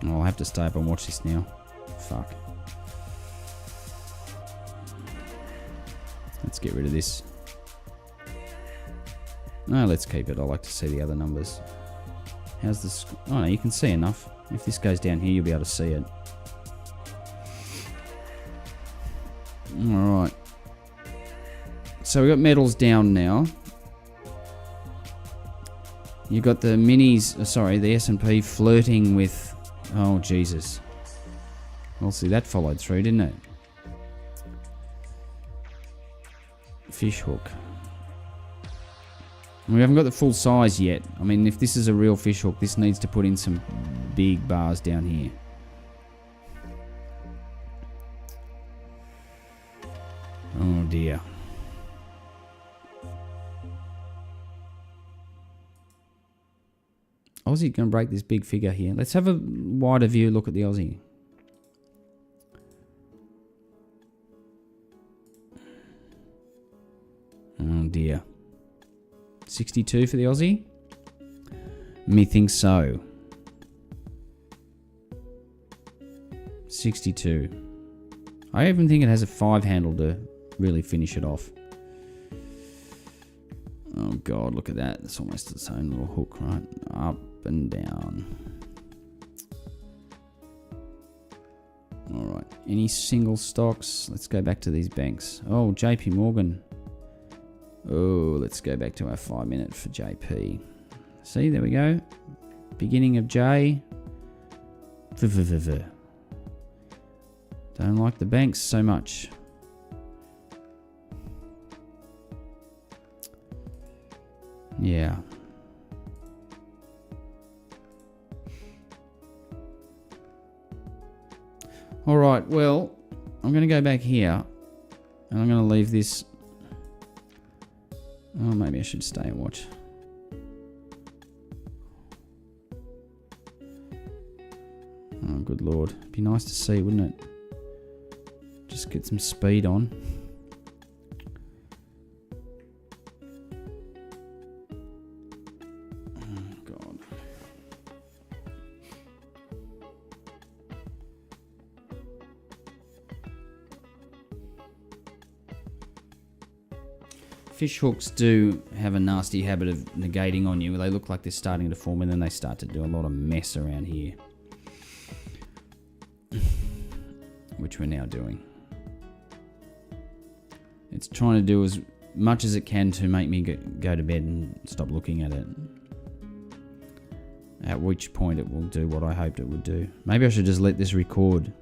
Oh, I'll have to stay up and watch this now. Fuck. Let's get rid of this. No, let's keep it. I like to see the other numbers. How's this? Oh no, you can see enough. If this goes down here, you'll be able to see it. Alright. So we've got metals down now. You've got the minis, the S&P flirting with, oh Jesus. Well, see, that followed through, didn't it? Fish hook. We haven't got the full size yet. I mean, if this is a real fish hook, this needs to put in some big bars down here. Oh dear. Aussie going to break this big figure here. Let's have a wider view look at the Aussie. Oh dear. 62 for the Aussie? Methinks so. 62. I even think it has a 5 handle to really finish it off. Oh God, look at that. It's almost its own little hook, right? Up and down. All right. Any single stocks? Let's go back to these banks. Oh, JP Morgan. Oh, let's go back to our 5 minute for JP. See, there we go. Beginning of J. Don't like the banks so much. Yeah. All right, well, I'm going to go back here and I'm going to leave this. Oh, maybe I should stay and watch. Oh, good Lord. It'd be nice to see, wouldn't it? Just get some speed on. Oh, God. Fish hooks do have a nasty habit of negating on you. They look like they're starting to form and then they start to do a lot of mess around here. Which we're now doing. It's trying to do as much as it can to make me go to bed and stop looking at it. At which point it will do what I hoped it would do. Maybe I should just let this record.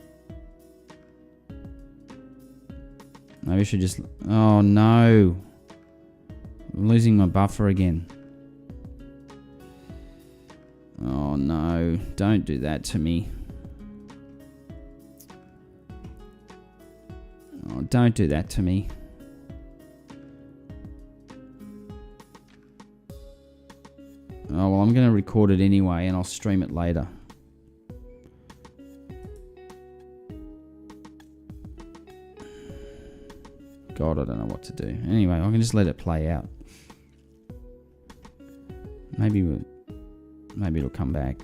Maybe I should just... Oh no! I'm losing my buffer again. Oh no, don't do that to me. Oh, don't do that to me. Oh, well, I'm going to record it anyway and I'll stream it later. God, I don't know what to do. Anyway, I can just let it play out. Maybe it'll come back.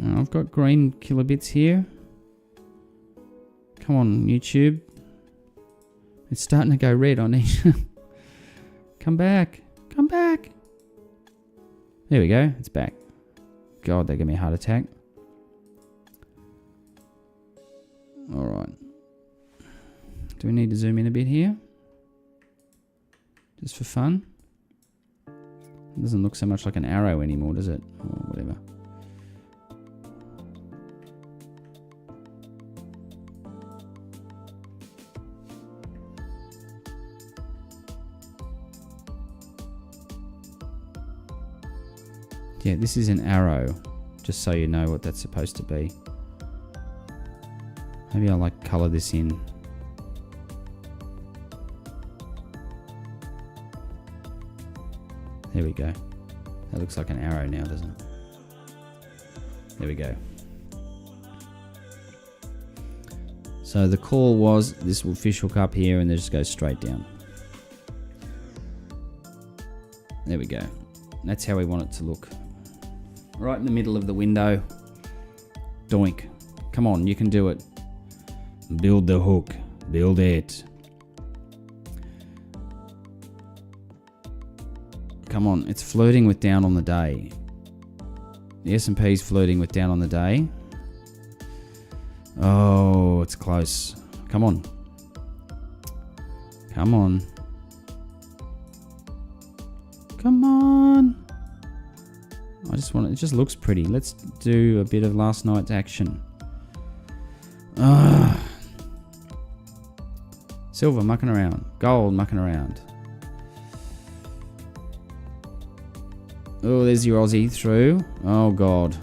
Oh, I've got green kilobits here. Come on, YouTube. It's starting to go red. I need... Come back. Come back. There we go. It's back. God, they gave me a heart attack. Alright. Do we need to zoom in a bit here? Just for fun? It doesn't look so much like an arrow anymore, does it? Or whatever. Yeah, this is an arrow, just so you know what that's supposed to be. Maybe I'll like colour this in. There we go. That looks like an arrow now, doesn't it? There we go. So the call was this will fish hook up here and then just go straight down. There we go. That's how we want it to look. Right in the middle of the window. Doink. Come on, you can do it. Build the hook. Build it. Come on, it's flirting with down on the day. The S&P's flirting with down on the day. Oh, it's close. Come on. Come on. Come on. It just looks pretty. Let's do a bit of last night's action. Silver mucking around. Gold mucking around. Oh, there's your Aussie through. Oh, God.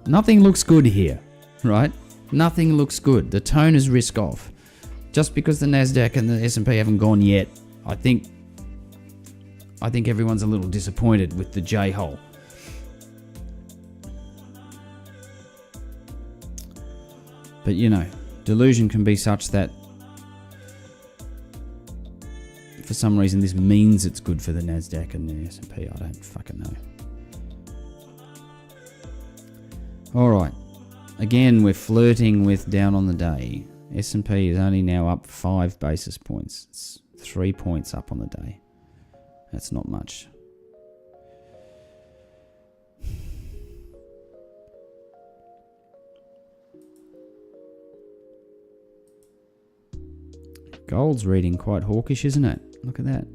Nothing looks good here, right? Nothing looks good. The tone is risk off. Just because the Nasdaq and the S&P haven't gone yet, I think everyone's a little disappointed with the J-hole. But, you know, delusion can be such that for some reason this means it's good for the Nasdaq and the S&P. I don't fucking know. Alright. Again, we're flirting with down on the day. S&P is only now up 5 basis points. It's 3 points up on the day. That's not much. Gold's reading quite hawkish, isn't it? Look at that.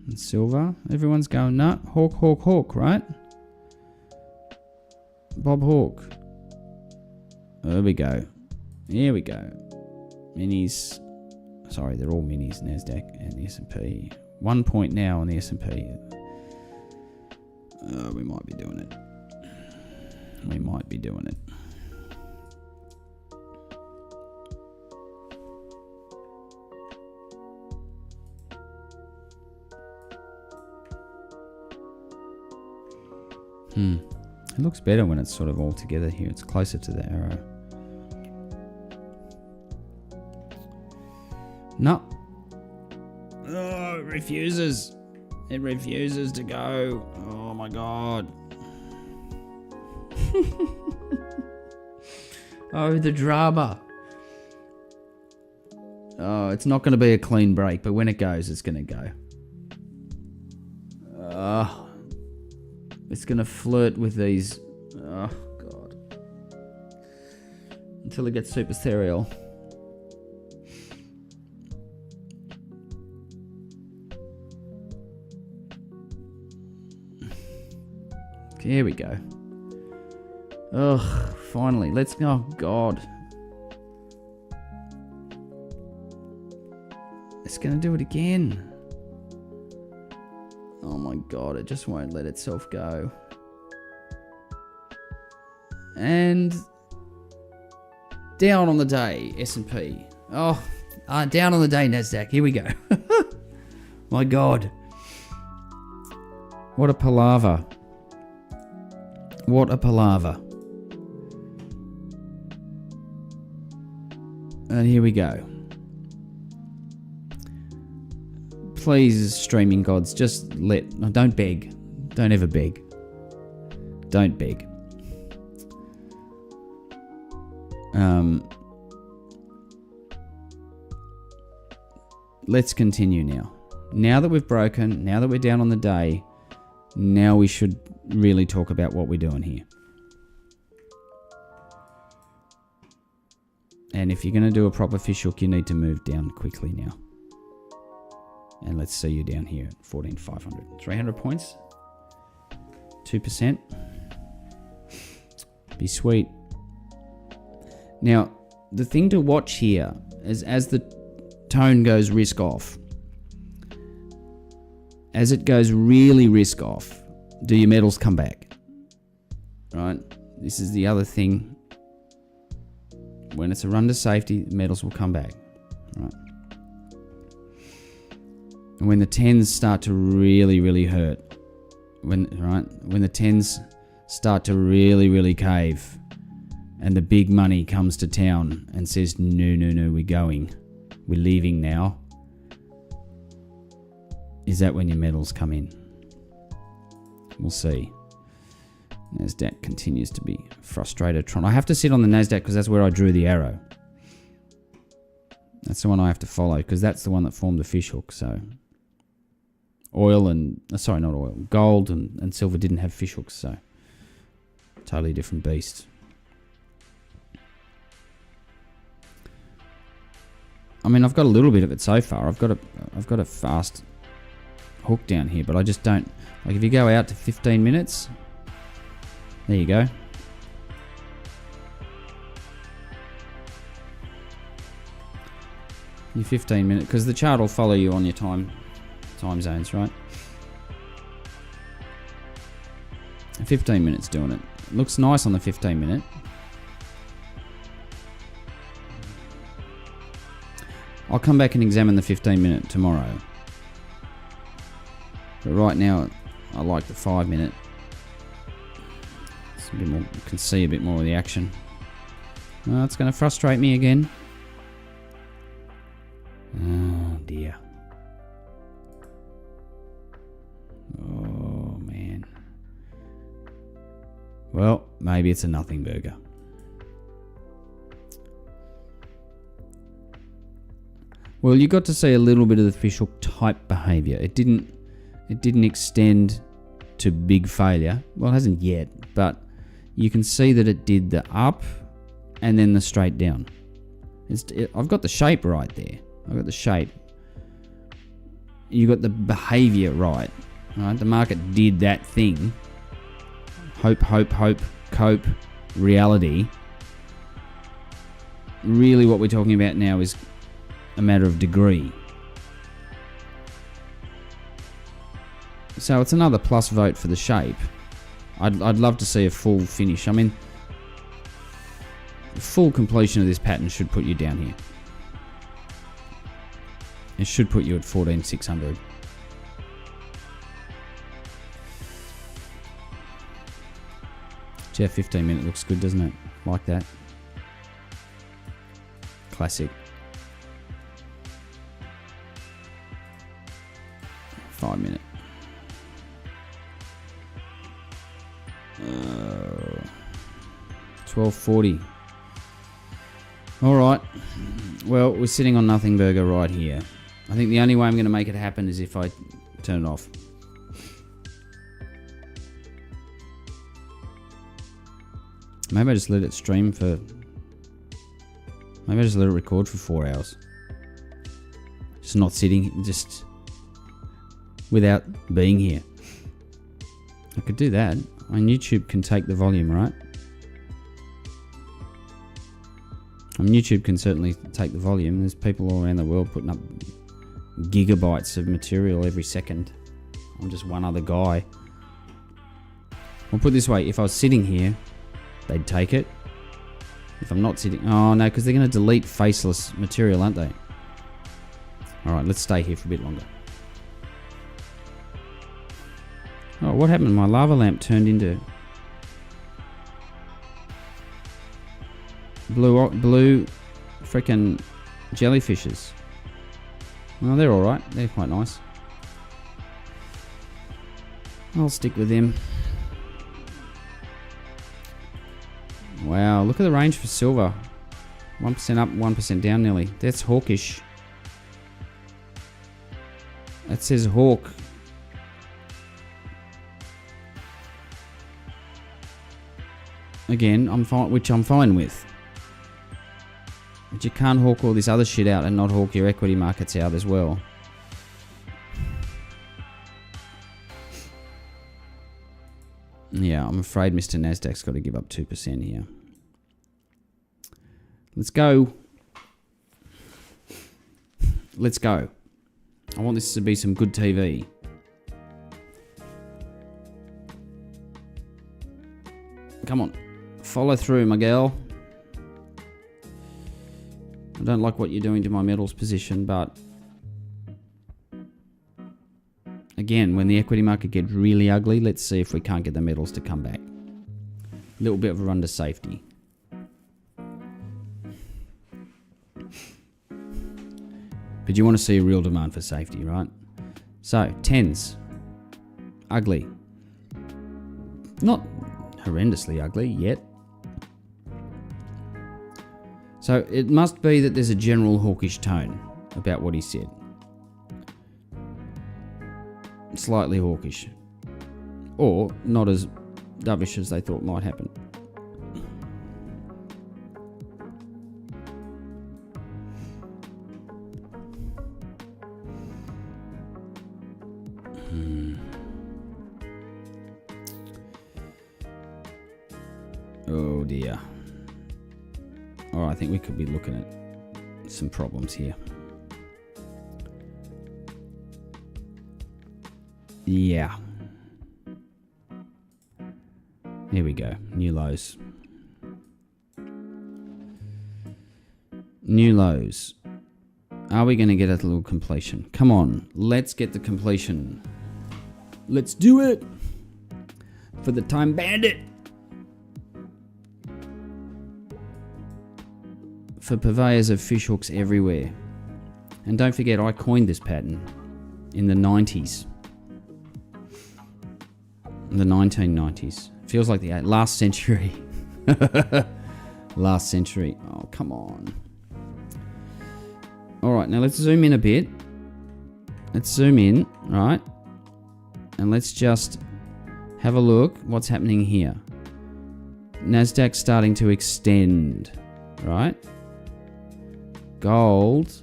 And silver, everyone's going, nah, hawk, hawk, hawk, right? Bob Hawke. There we go. Here we go. Minis. Sorry, they're all minis, NASDAQ and the S&P. 1 point now on the S&P. We might be doing it. We might be doing it. It looks better when it's sort of all together here. It's closer to the arrow. No. Oh, it refuses. It refuses to go. Oh my god. Oh, the drama. Oh, it's not going to be a clean break, but when it goes, it's going to go. It's going to flirt with these. Oh, God. Until it gets super serial. Here we go. Ugh, finally. Let's go. Oh, God. It's going to do it again. Oh my god, it just won't let itself go. And down on the day, S&P. Oh, down on the day, NASDAQ. Here we go. My god. What a palaver. What a palaver. And here we go. Please, streaming gods, just don't beg. Don't ever beg. Don't beg. Let's continue now. Now that we've broken, now that we're down on the day, now we should really talk about what we're doing here. And if you're going to do a proper fish hook, you need to move down quickly now. And let's see you down here at 14,500. 300 points. 2%. Be sweet. Now, the thing to watch here is as the tone goes risk off. As it goes really risk off, do your metals come back? Right? This is the other thing. When it's a run to safety, metals will come back. Right? And when the 10s start to really, really hurt, when the 10s start to really, really cave, and the big money comes to town and says, no, we're going, we're leaving now, is that when your metals come in? We'll see. NASDAQ continues to be frustrated. Tron. I have to sit on the NASDAQ because that's where I drew the arrow. That's the one I have to follow because that's the one that formed the fish hook. So oil and, sorry, not oil, gold and silver didn't have fish hooks, so totally different beast. I mean, I've got a little bit of it so far. I've got a fast hook down here, but I just don't, like if you go out to 15 minutes, there you go. Your 15 minutes, because the chart will follow you on your time zones, right? 15 minutes doing it. Looks nice on the 15 minute. I'll come back and examine the 15 minute tomorrow. But right now, I like the 5 minute. It's a bit more, you can see a bit more of the action. Oh, it's going to frustrate me again. Oh dear. Oh man. Well, maybe it's a nothing burger. Well, you got to see a little bit of the fishhook type behaviour. It didn't extend to big failure. Well, it hasn't yet, but you can see that it did the up and then the straight down. I've got the shape right there. I've got the shape. You got the behaviour right. Right? The market did that thing. Hope, cope, reality. Really what we're talking about now is a matter of degree. So it's another plus vote for the shape. I'd love to see a full finish. I mean, full completion of this pattern should put you down here. It should put you at 14,600. Gee, 15 minute looks good, doesn't it? Like that. Classic. 5 minute. 1240. Alright. Well, we're sitting on nothing burger right here. I think the only way I'm going to make it happen is if I turn it off. Maybe I just let it stream for... Maybe I just let it record for 4 hours. Just not sitting, just... without being here. I could do that. I mean, YouTube can take the volume, right? I mean, YouTube can certainly take the volume. There's people all around the world putting up gigabytes of material every second. I'm just one other guy. I'll put it this way, if I was sitting here, they'd take it. If I'm not sitting... Oh, no, because they're going to delete faceless material, aren't they? Alright, let's stay here for a bit longer. Oh, what happened? My lava lamp turned into... Blue frickin' jellyfishes. Well, they're alright. They're quite nice. I'll stick with them. Wow, look at the range for silver. 1% up, 1% down nearly. That's hawkish. That says hawk. Again, which I'm fine with. But you can't hawk all this other shit out and not hawk your equity markets out as well. Yeah, I'm afraid Mr. Nasdaq's got to give up 2% here. Let's go. Let's go. I want this to be some good TV. Come on. Follow through, my girl. I don't like what you're doing to my metals position, but... Again, when the equity market gets really ugly, let's see if we can't get the metals to come back. A little bit of a run to safety. But you want to see a real demand for safety, right? So, 10s. Ugly. Not horrendously ugly yet. So, it must be that there's a general hawkish tone about what he said. Slightly hawkish, or not as dovish as they thought might happen. Oh dear. Alright, I think we could be looking at some problems here. Yeah. Here we go. New lows. New lows. Are we going to get a little completion? Come on. Let's get the completion. Let's do it. For the Time Bandit. For purveyors of fish hooks everywhere. And don't forget, I coined this pattern in the 90s. In the 1990s. Feels like the last century. Last century. Oh, come on. All right, now let's zoom in a bit. Let's zoom in, right? And let's just have a look what's happening here. Nasdaq starting to extend, right? Gold.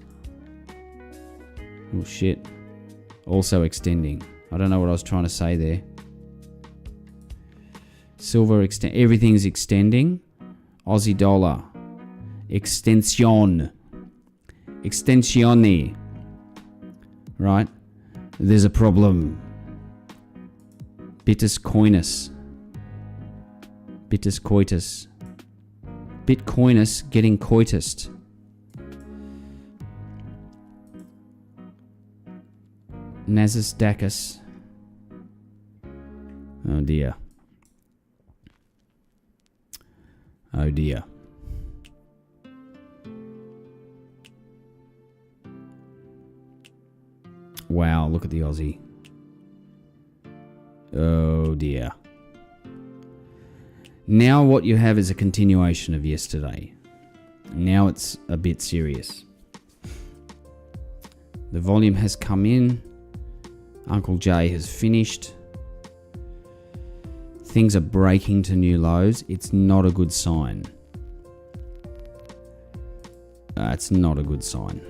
Oh shit. Also extending. I don't know what I was trying to say there. Silver extend. Everything's extending. Aussie dollar. Extensione. Extensione. Right? There's a problem. Bitus coinus. Bitus coitus. Bitcoinus getting coitused. Nasdaq. Oh dear. Oh dear. Wow, look at the Aussie. Oh dear. Now what you have is a continuation of yesterday. Now it's a bit serious. The volume has come in. Uncle Jay has finished. Things are breaking to new lows. It's not a good sign. It's not a good sign.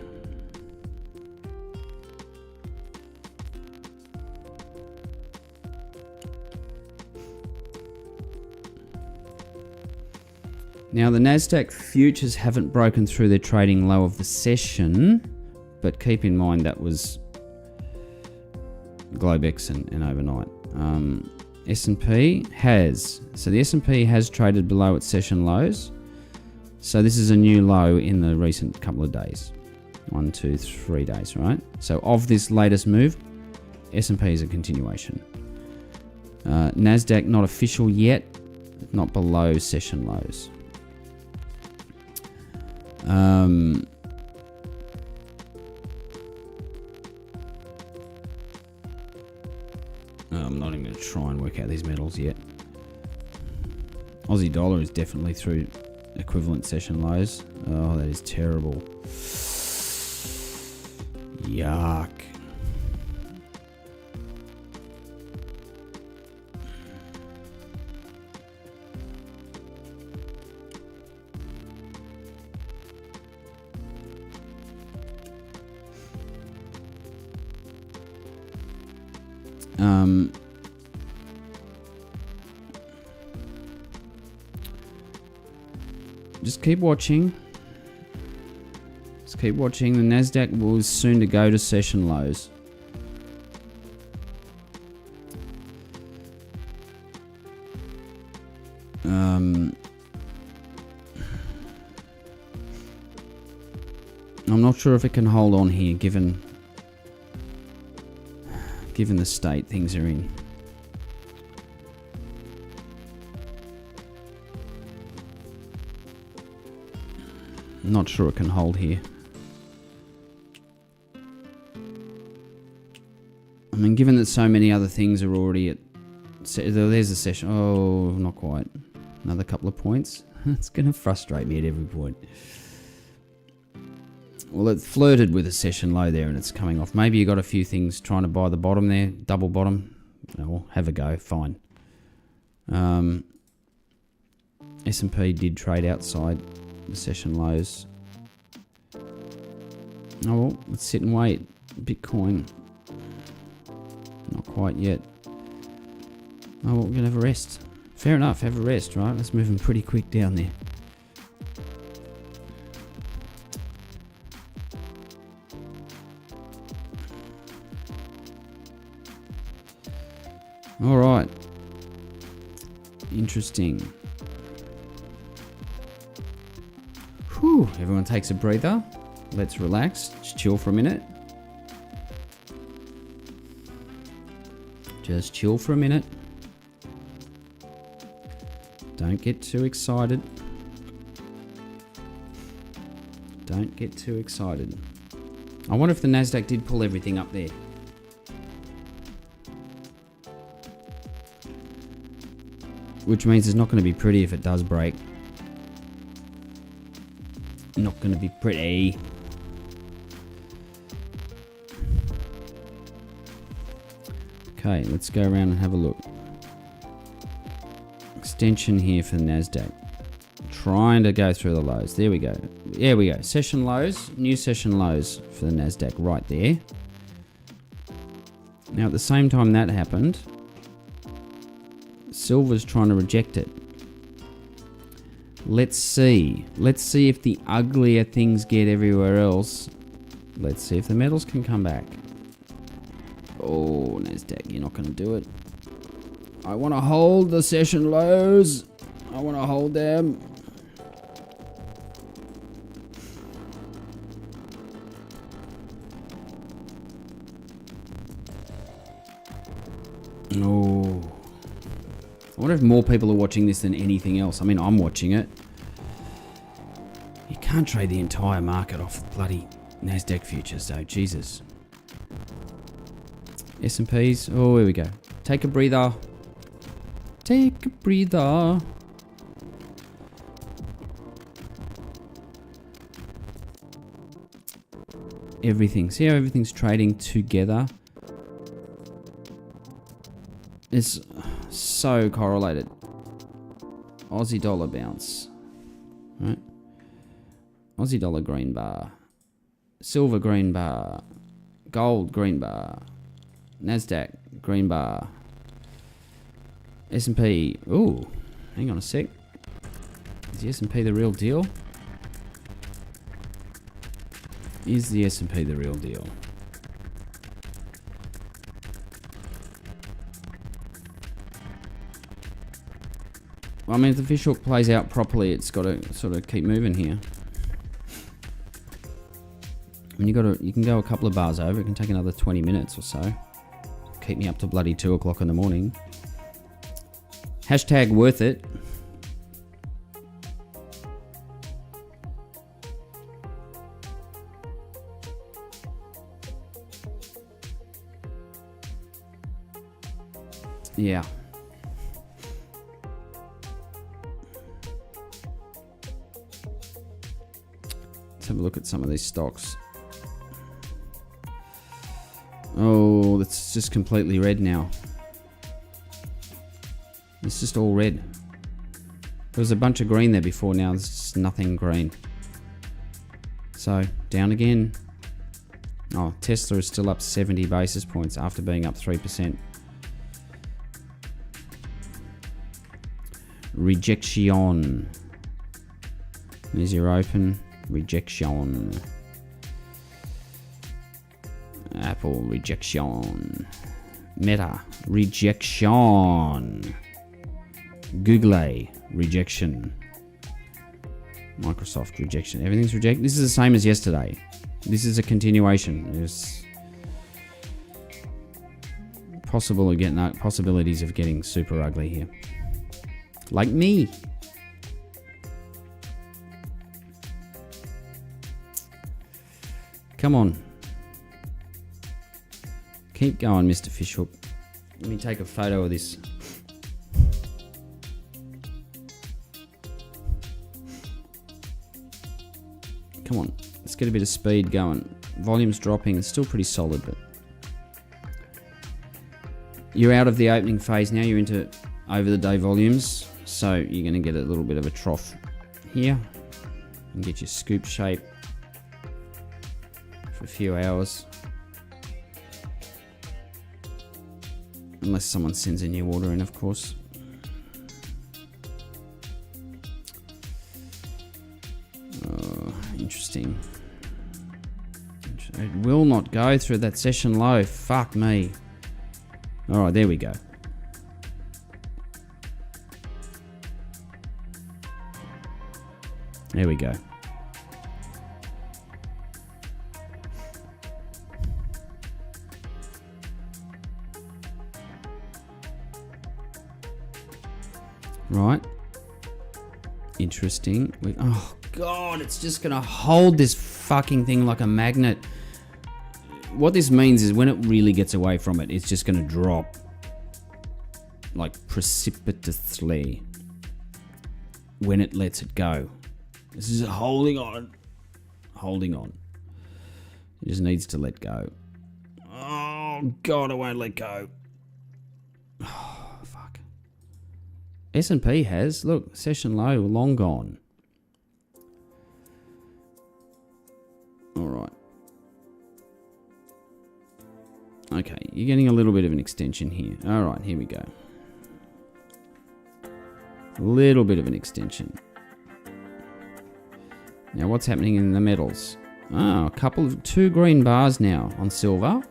Now the Nasdaq futures haven't broken through their trading low of the session, but keep in mind that was Globex and overnight. S&P has. So the S&P has traded below its session lows. So this is a new low in the recent couple of days. 1, 2, 3 days, right? So of this latest move, S&P is a continuation. Nasdaq not official yet, not below session lows. I'm not even going to try and work out these metals yet. Aussie dollar is definitely through equivalent session lows. Oh, that is terrible. Yuck. Just keep watching. Just keep watching. The Nasdaq will soon to go to session lows. I'm not sure if it can hold on here, given the state things are in. I'm not sure it can hold here. I mean, given that so many other things are already at... There's a session. Oh, not quite. Another couple of points. It's going to frustrate me at every point. Well, it flirted with a session low there and it's coming off. Maybe you got a few things trying to buy the bottom there. Double bottom. Well, have a go. Fine. S&P did trade outside the session lows. Oh, well, let's sit and wait. Bitcoin. Not quite yet. Oh, well, we're going to have a rest. Fair enough, have a rest, right? Let's move them pretty quick down there. All right. Interesting. Whew, everyone takes a breather. Let's relax. Just chill for a minute. Just chill for a minute. Don't get too excited. Don't get too excited. I wonder if the Nasdaq did pull everything up there. which means it's not going to be pretty if it does break. Not going to be pretty. Okay, let's go around and have a look. Extension here for the NASDAQ. Trying to go through the lows. There we go. There we go. Session lows. New session lows for the NASDAQ right there. Now at the same time that happened, silver's trying to reject it. Let's see. Let's see if the uglier things get everywhere else. Let's see if the metals can come back. Oh, NASDAQ, you're not going to do it. I want to hold the session lows. I want to hold them. Oh. I wonder if more people are watching this than anything else. I mean, I'm watching it. You can't trade the entire market off bloody NASDAQ futures, though. Jesus. S&Ps. Oh, here we go. Take a breather. Take a breather. Everything. See how everything's trading together? It's so correlated. Aussie dollar bounce. Right? Aussie dollar green bar. Silver green bar. Gold green bar. NASDAQ green bar. S&P. Ooh, hang on a sec. Is the S&P the real deal? Is the S&P the real deal? I mean, if the fish hook plays out properly, it's got to sort of keep moving here. I mean, you can go a couple of bars over. It can take another 20 minutes or so. Keep me up to bloody 2 o'clock in the morning. Hashtag worth it. Yeah. Let's have a look at some of these stocks. Oh, that's just completely red now. It's just all red. There was a bunch of green there before, now there's just nothing green. So, down again. Oh, Tesla is still up 70 basis points after being up 3%. Rejection. There's your open. Rejection. Apple rejection. Meta rejection. Google rejection. Microsoft rejection. Everything's rejected. This is the same as yesterday. This is a continuation. There's possibilities of getting super ugly here. Like me. Come on. Keep going, Mr. Fishhook. Let me take a photo of this. Come on. Let's get a bit of speed going. Volume's dropping. It's still pretty solid, but you're out of the opening phase now. You're into over the day volumes. So you're going to get a little bit of a trough here and get your scoop shape for a few hours. Unless someone sends a new order in, of course. Interesting. It will not go through that session low. Fuck me. Alright, there we go. There we go. Right. Interesting. Oh, God, it's just going to hold this fucking thing like a magnet. What this means is when it really gets away from it, it's just going to drop. like precipitously when it lets it go. This is holding on. It just needs to let go. Oh, God, I won't let go. Oh, fuck. S&P has, look, session low, long gone. All right. Okay, you're getting a little bit of an extension here. All right, here we go. A little bit of an extension. Now, what's happening in the metals? Oh, two green bars now on silver.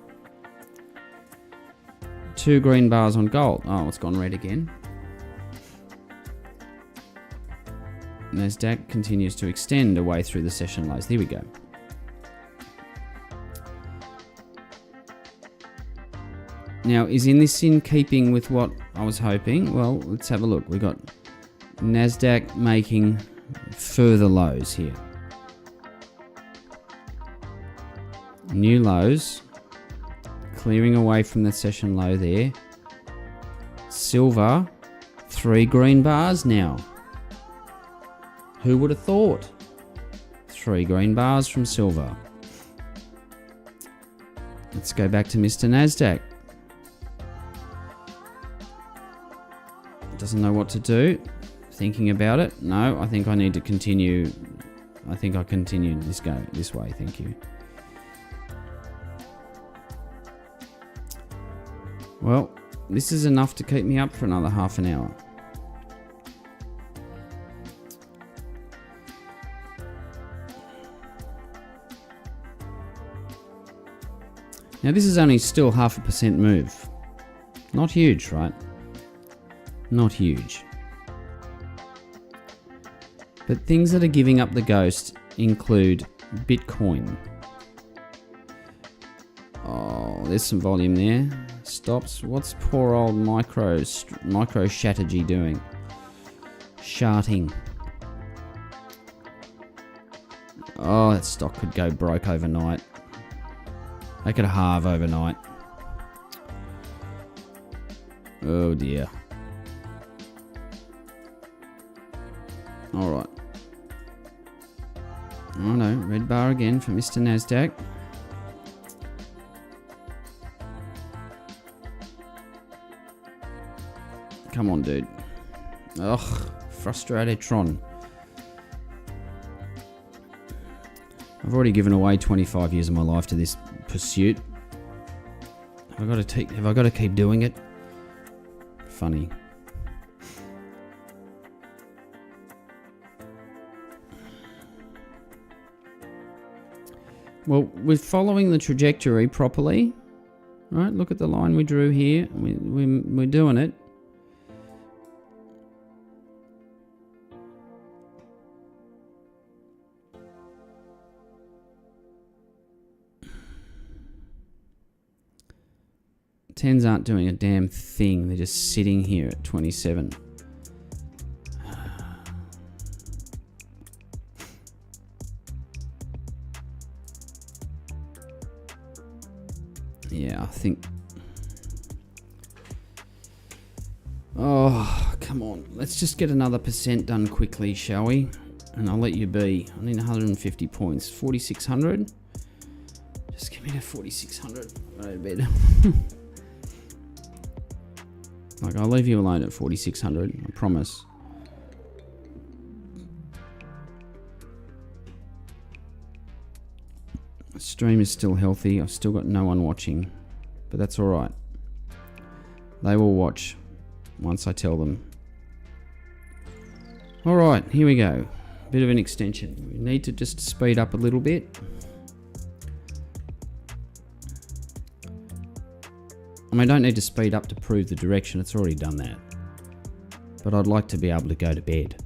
2 green bars on gold. Oh, it's gone red again. Nasdaq continues to extend away through the session lows. There we go. Now, is this in keeping with what I was hoping? Well, let's have a look. We got Nasdaq making further lows here. New lows. Clearing away from the session low there. Silver, 3 green bars now. Who would have thought? 3 green bars from silver. Let's go back to Mr. Nasdaq. Doesn't know what to do. Thinking about it. No, I think I need to continue. I think I continue this way. Thank you. Well, this is enough to keep me up for another half an hour. Now this is only still 0.5% move. Not huge, right? Not huge. But things that are giving up the ghost include Bitcoin. Oh, there's some volume there. Stops. What's poor old MicroStrategy doing? Sharting. Oh, that stock could go broke overnight. They could halve overnight. Oh dear. Alright. Oh no, red bar again for Mr. Nasdaq. Come on, dude. Ugh, frustrated Tron. I've already given away 25 years of my life to this pursuit. Have I got to keep doing it? Funny. Well, we're following the trajectory properly. Right, look at the line we drew here. We're doing it. Tens aren't doing a damn thing. They're just sitting here at 27. Yeah, I think... Oh, come on. Let's just get another % done quickly, shall we? And I'll let you be. I need 150 points. 4,600. Just give me that 4,600. Go to bed. Like, I'll leave you alone at 4,600. I promise. The stream is still healthy. I've still got no one watching. But that's alright. They will watch once I tell them. Alright, here we go. Bit of an extension. We need to just speed up a little bit. I mean, I don't need to speed up to prove the direction. It's already done that. But I'd like to be able to go to bed.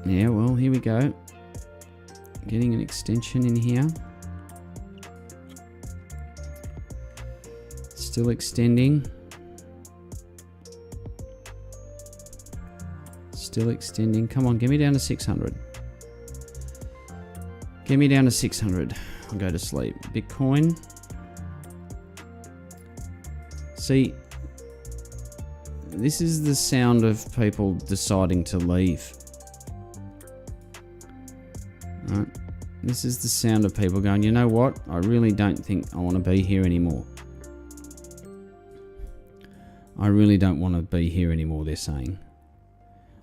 Yeah, well, here we go. Getting an extension in here. Still extending. Still extending. Come on, get me down to 600. Get me down to 600. I'll go to sleep. Bitcoin. See, this is the sound of people deciding to leave. Right? This is the sound of people going, you know what? I really don't think I want to be here anymore. I really don't want to be here anymore, they're saying.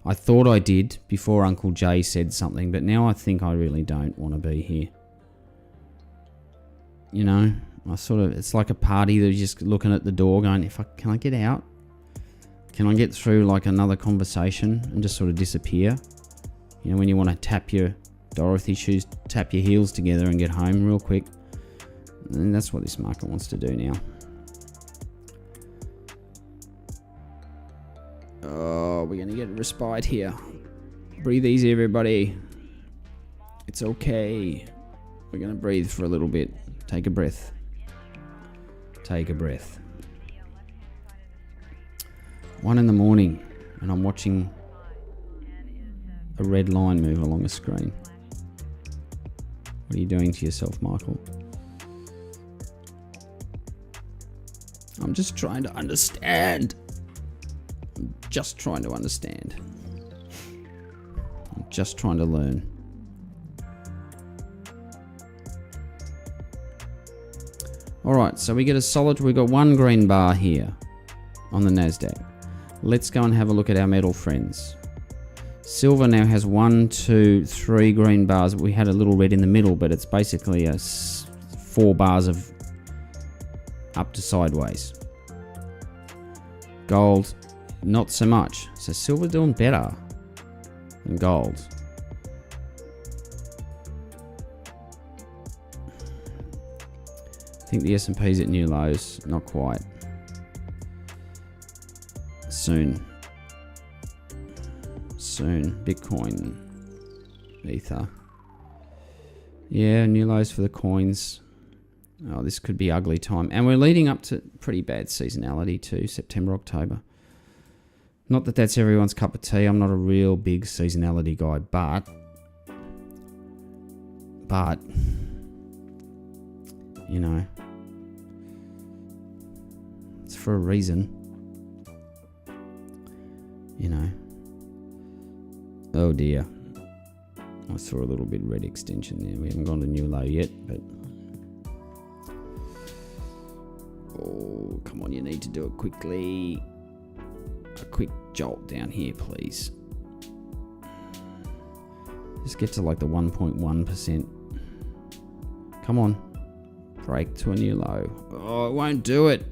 I thought I did before Uncle Jay said something, but now I think I really don't want to be here. You know, it's like a party that's just looking at the door going, can I get out? Can I get through like another conversation and just sort of disappear? You know, when you want to tap your Dorothy shoes, tap your heels together and get home real quick. And that's what this market wants to do now. Oh, we're going to get a respite here. Breathe easy, everybody. It's okay. We're going to breathe for a little bit. Take a breath. Take a breath. 1 in the morning, and I'm watching a red line move along the screen. What are you doing to yourself, Michael? I'm just trying to understand. I'm just trying to understand. I'm just trying to learn. Alright, so we get a solid, we've got one green bar here on the NASDAQ. Let's go and have a look at our metal friends. Silver now has 1, 2, 3 green bars. We had a little red in the middle, but it's basically 4 bars of up to sideways. Gold, not so much. So silver doing better than gold. I think the S&P's at new lows. Not quite. Soon. Bitcoin. Ether. Yeah, new lows for the coins. Oh, this could be ugly time. And we're leading up to pretty bad seasonality too. September, October. Not that that's everyone's cup of tea. I'm not a real big seasonality guy, but you know, it's for a reason. You know. Oh dear. I saw a little bit red extension there. We haven't gone to new low yet, but oh, come on, you need to do it quickly. A quick jolt down here, please. Just get to like the 1.1%. Come on. Break to a new low. Oh, it won't do it.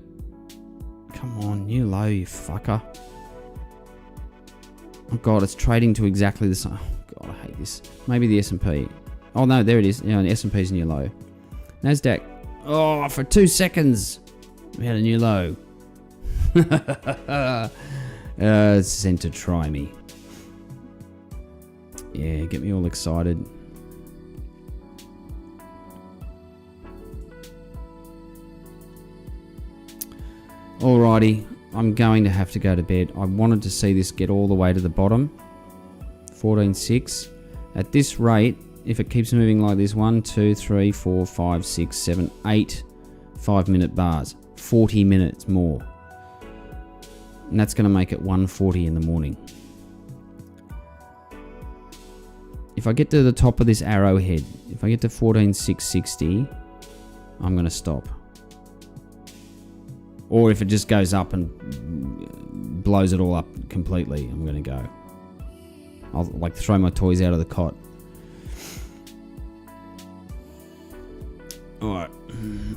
Come on, new low, you fucker. Oh god, it's trading to exactly the same. Oh god, I hate this. Maybe the S&P. Oh no, there it is. Yeah, the S&P's new low. NASDAQ. Oh, for 2 seconds. We had a new low. It's sent to try me. Yeah, get me all excited. Alrighty, I'm going to have to go to bed. I wanted to see this get all the way to the bottom. 14.6. At this rate, if it keeps moving like this, 1, 2, 3, 4, 5, 6, 7, 8 5-minute bars. 40 minutes more. And that's going to make it 1:40 in the morning. If I get to the top of this arrowhead, if I get to 14.660, I'm going to stop. Or if it just goes up and blows it all up completely, I'm going to go. I'll like throw my toys out of the cot. Alright.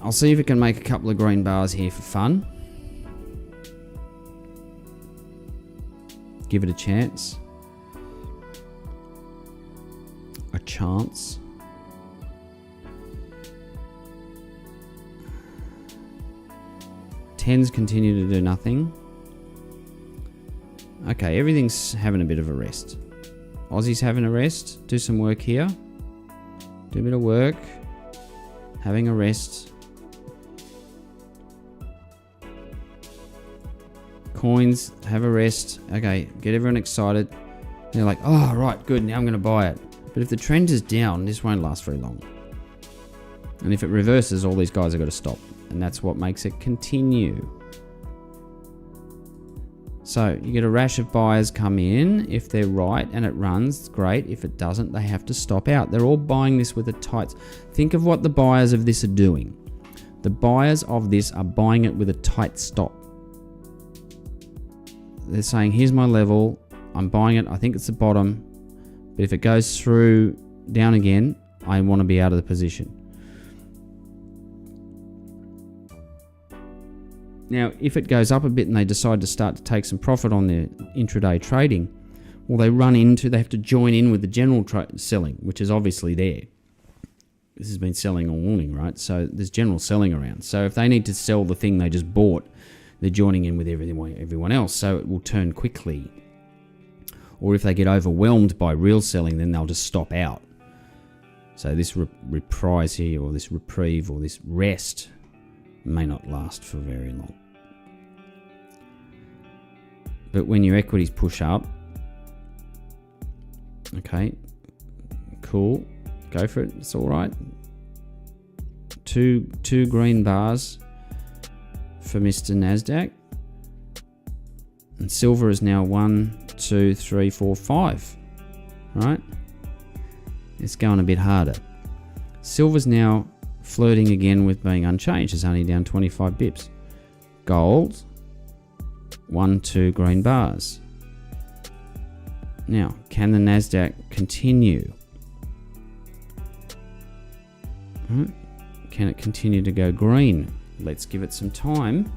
I'll see if it can make a couple of green bars here for fun. Give it a chance. A chance. Tens continue to do nothing. Okay, everything's having a bit of a rest. Aussie's having a rest. Do some work here. Do a bit of work. Having a rest. Coins, have a rest. Okay, get everyone excited. They're like, oh, right, good, now I'm going to buy it. But if the trend is down, this won't last very long. And if it reverses, all these guys have got to stop. And that's what makes it continue. So you get a rash of buyers come in. If they're right and it runs, great. If it doesn't, they have to stop out. They're all buying this with a tight... Think of what the buyers of this are doing. The buyers of this are buying it with a tight stop. They're saying, here's my level. I'm buying it. I think it's the bottom. But if it goes through down again, I want to be out of the position. Now, if it goes up a bit and they decide to start to take some profit on their intraday trading, well, they have to join in with the general selling, which is obviously there. This has been selling all morning, right? So there's general selling around. So if they need to sell the thing they just bought, they're joining in with everyone else, so it will turn quickly. Or if they get overwhelmed by real selling, then they'll just stop out. So this reprise here, or this reprieve, or this rest may not last for very long. But when your equities push up, okay, cool, go for it, it's all right. Two green bars for Mr. Nasdaq, and silver is now 1, 2, 3, 4, 5. Right? It's going a bit harder. Silver's now flirting again with being unchanged. It's only down 25 bips. Gold, 1, 2 green bars. Now, can the Nasdaq continue? Can it continue to go green? Let's give it some time.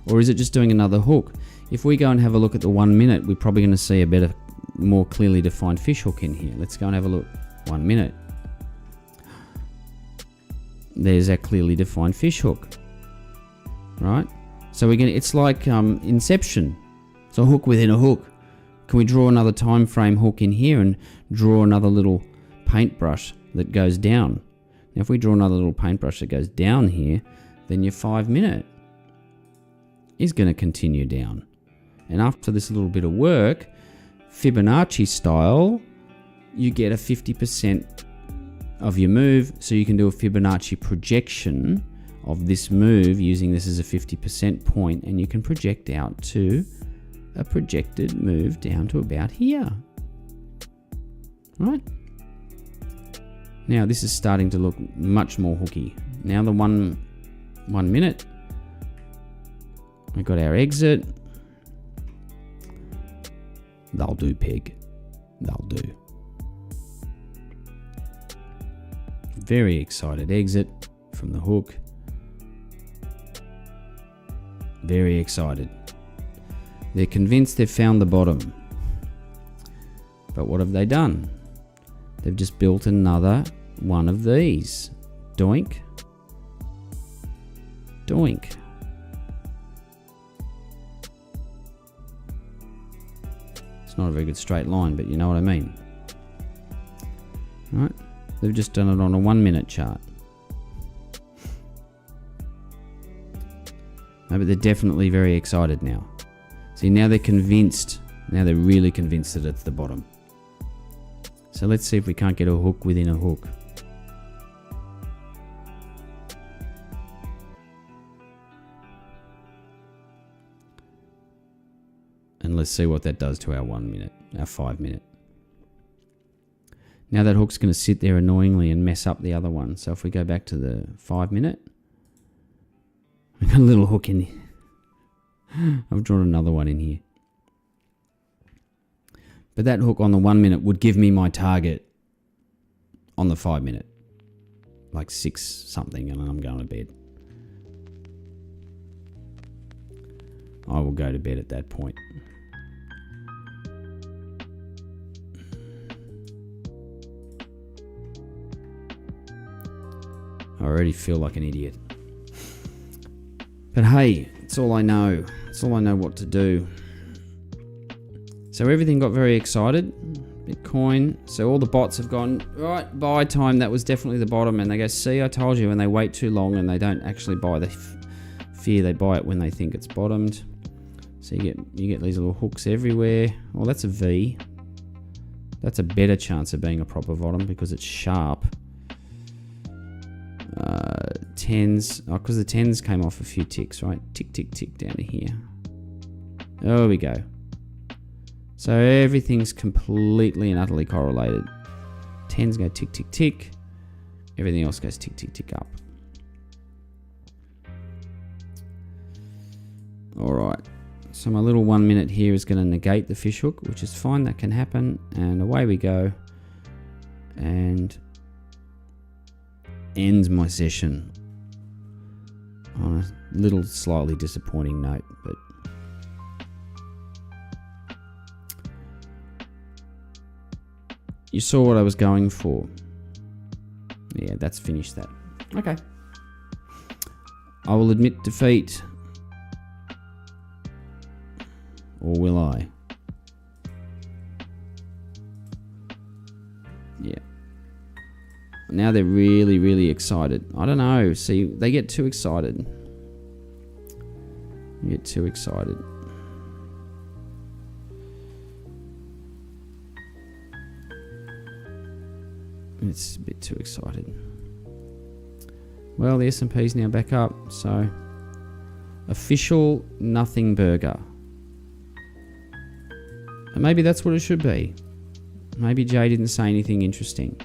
Or is it just doing another hook? If we go and have a look at the 1 minute, we're probably going to see a better, more clearly defined fish hook in here. Let's go and have a look. 1 minute. There's a clearly defined fish hook, right? So it's like Inception. It's a hook within a hook. Can we draw another time frame hook in here and draw another little paintbrush that goes down? Now, if we draw another little paintbrush that goes down here, then your 5 minute is going to continue down. And after this little bit of work, Fibonacci style, you get a 50% of your move, so you can do a Fibonacci projection of this move using this as a 50% point, and you can project out to a projected move down to about here. Right? Now this is starting to look much more hooky. Now the one minute, we've got our exit. They'll do, peg. They'll do. Very excited exit from the hook. Very excited. They're convinced they've found the bottom. But what have they done? They've just built another one of these. Doink. Doink. It's not a very good straight line, but you know what I mean. Right? They've just done it on a 1 minute chart. No, but they're definitely very excited now. See, now they're convinced. Now they're really convinced that it's the bottom. So let's see if we can't get a hook within a hook. And let's see what that does to our 1 minute, our 5 minute. Now that hook's going to sit there annoyingly and mess up the other one. So if we go back to the 5 minute, we've got a little hook in here. I've drawn another one in here. But that hook on the 1 minute would give me my target on the 5 minute. Like 6 something, and I'm going to bed. I will go to bed at that point. I already feel like an idiot. But hey, it's all I know. It's all I know what to do. So everything got very excited. Bitcoin. So all the bots have gone, right, buy time. That was definitely the bottom. And they go, see, I told you. And they wait too long and they don't actually buy the fear. They buy it when they think it's bottomed. So you get these little hooks everywhere. Well, that's a V. That's a better chance of being a proper bottom because it's sharp. 10s, because the 10s came off a few ticks, right? Tick, tick, tick down to here. There we go. So everything's completely and utterly correlated. 10s go tick, tick, tick. Everything else goes tick, tick, tick up. Alright, so my little 1 minute here is going to negate the fishhook, which is fine, that can happen. And away we go. And ends my session on a little slightly disappointing note, but you saw what I was going for. Yeah, that's finished that. Okay. I will admit defeat. Or will I? Yeah. Now they're really, really excited. I don't know. See, they get too excited. You get too excited. It's a bit too excited. Well, the S&P's now back up, so official nothing burger. And maybe that's what it should be. Maybe Jay didn't say anything interesting.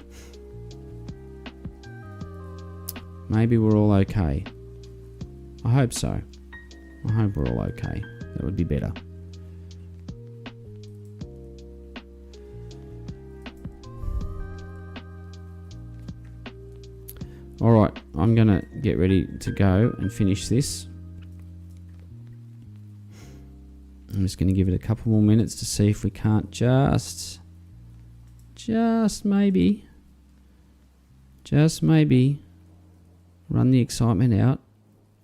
Maybe we're all okay. I hope so. I hope we're all okay. That would be better. Alright, I'm going to get ready to go and finish this. I'm just going to give it a couple more minutes to see if we can't just maybe run the excitement out.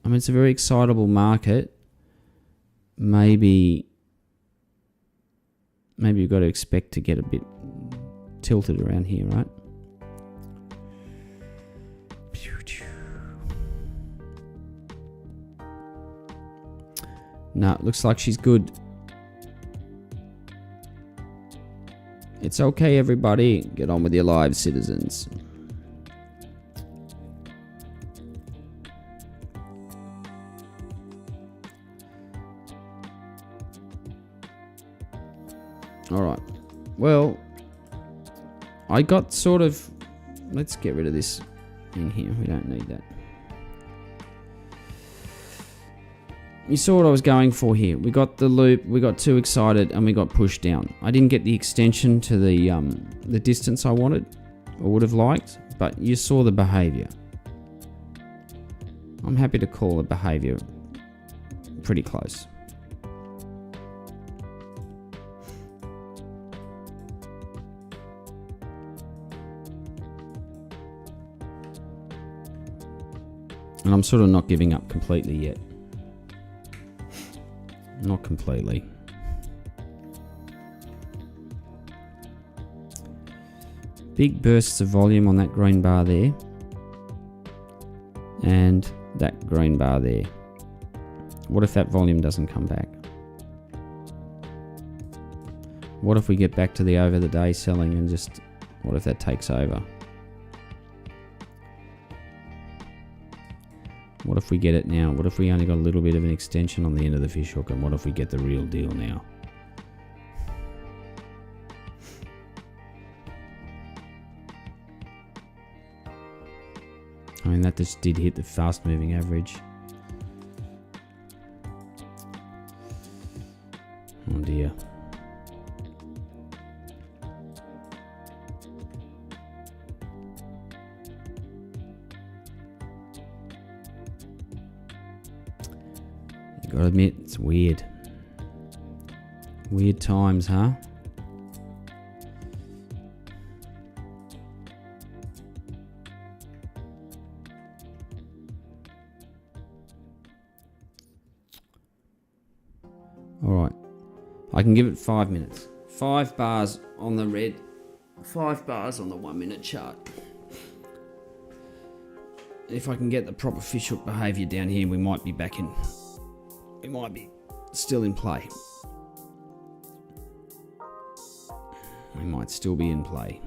I mean, it's a very excitable market. Maybe you've got to expect to get a bit tilted around here, right? No, looks like she's good. It's okay, everybody. Get on with your lives, citizens. Alright. Well, I got sort of... Let's get rid of this in here. We don't need that. You saw what I was going for here. We got the loop, we got too excited, and we got pushed down. I didn't get the extension to the distance I wanted, or would have liked, but you saw the behaviour. I'm happy to call the behaviour pretty close. And I'm sort of not giving up completely yet. Not completely. Big bursts of volume on that green bar there. And that green bar there. What if that volume doesn't come back? What if we get back to the over the day selling and just... What if that takes over? What if we get it now? What if we only got a little bit of an extension on the end of the fishhook? And what if we get the real deal now? I mean, that just did hit the fast moving average. Oh dear. Gotta admit, it's weird. Weird times, huh? Alright. I can give it 5 minutes. 5 bars on the red. 5 bars on the 1 minute chart. If I can get the proper fishhook behaviour down here, we might be back in... It might be still in play. We might still be in play.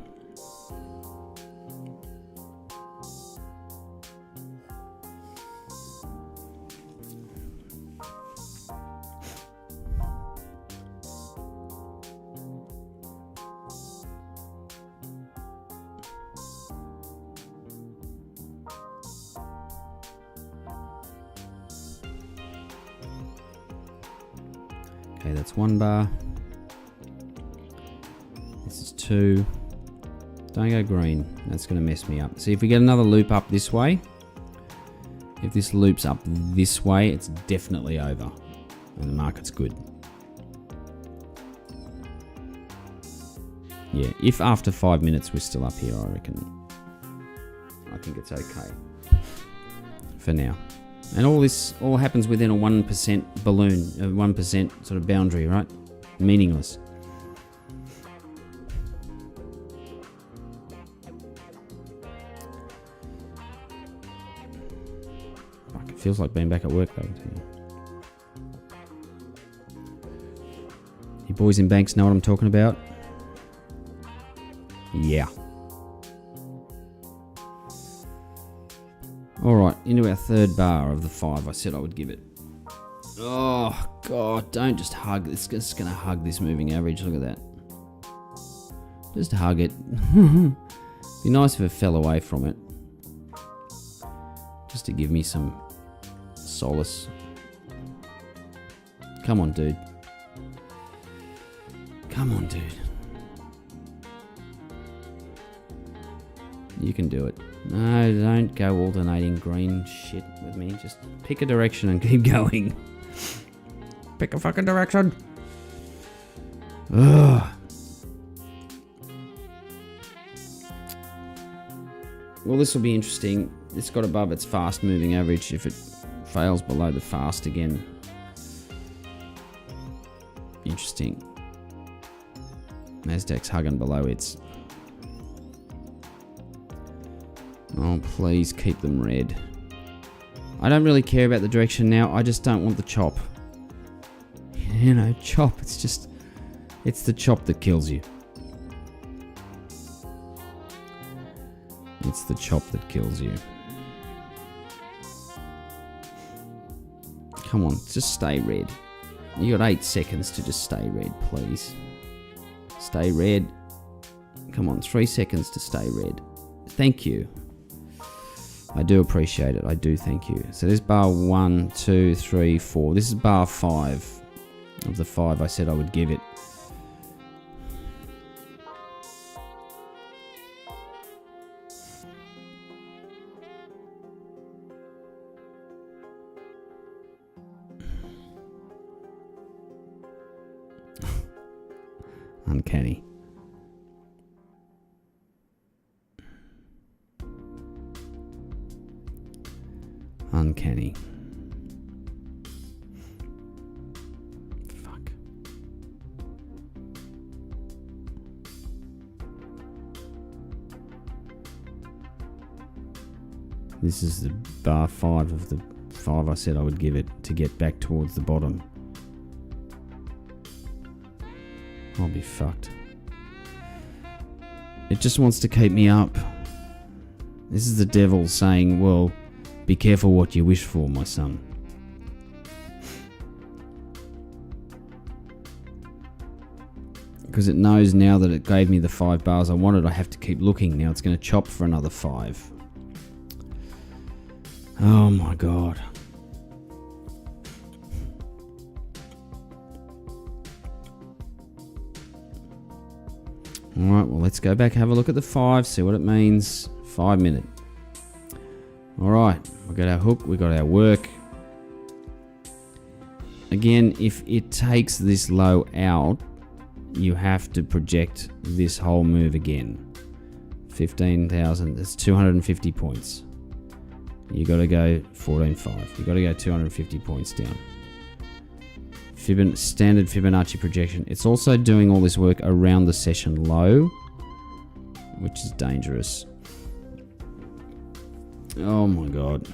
Okay, that's 1 bar. This is 2. Don't go green. That's going to mess me up. See, if we get another loop up this way, if this loops up this way, it's definitely over. And the market's good. Yeah, if after 5 minutes we're still up here, I think it's okay. For now. And all this all happens within a 1% balloon, a 1% sort of boundary, right? Meaningless. Fuck, it feels like being back at work though. You boys in banks know what I'm talking about? Yeah. Alright, into our 3rd bar of the 5 I said I would give it. Oh, God, don't just hug. It's just going to hug this moving average. Look at that. Just hug it. Be nice if it fell away from it. Just to give me some solace. Come on, dude. Come on, dude. You can do it. No, don't go alternating green shit with me. Just pick a direction and keep going. Pick a fucking direction. Ugh. Well, this will be interesting. It's got above its fast moving average. If it fails below the fast again. Interesting. Nasdaq's hugging below its. Oh, please keep them red. I don't really care about the direction now. I just don't want the chop. You know, chop. It's the chop that kills you. It's the chop that kills you. Come on, just stay red. You got 8 seconds to just stay red, please. Stay red. Come on, 3 seconds to stay red. Thank you. I do appreciate it. I do thank you. So there's bar 1, 2, 3, 4. This is bar 5 of the 5 I said I would give it. Uncanny. Uncanny. Fuck. This is the bar 5 of the 5 I said I would give it to get back towards the bottom. I'll be fucked. It just wants to keep me up. This is the devil saying, well, be careful what you wish for, my son. Because it knows now that it gave me the 5 bars I wanted, I have to keep looking. Now it's going to chop for another 5. Oh my god. Alright, well let's go back, have a look at the 5, see what it means. 5 minute. Alright, we got our hook, we got our work. Again, if it takes this low out, you have to project this whole move again. 15,000, that's 250 points. You got to go 14.5. You got to go 250 points down. Standard Fibonacci projection. It's also doing all this work around the session low, which is dangerous. Oh my god.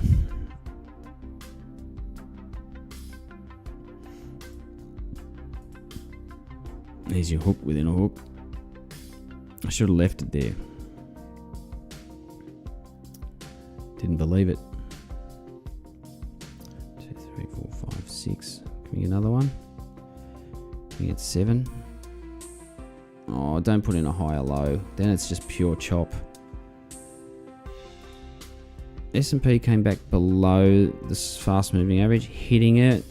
There's your hook within a hook. I should have left it there. Didn't believe it. 2, 3, 4, 5, 6. Can we get another one? Can we get 7? Oh, don't put in a high or low. Then it's just pure chop. S&P came back below this fast moving average, hitting it.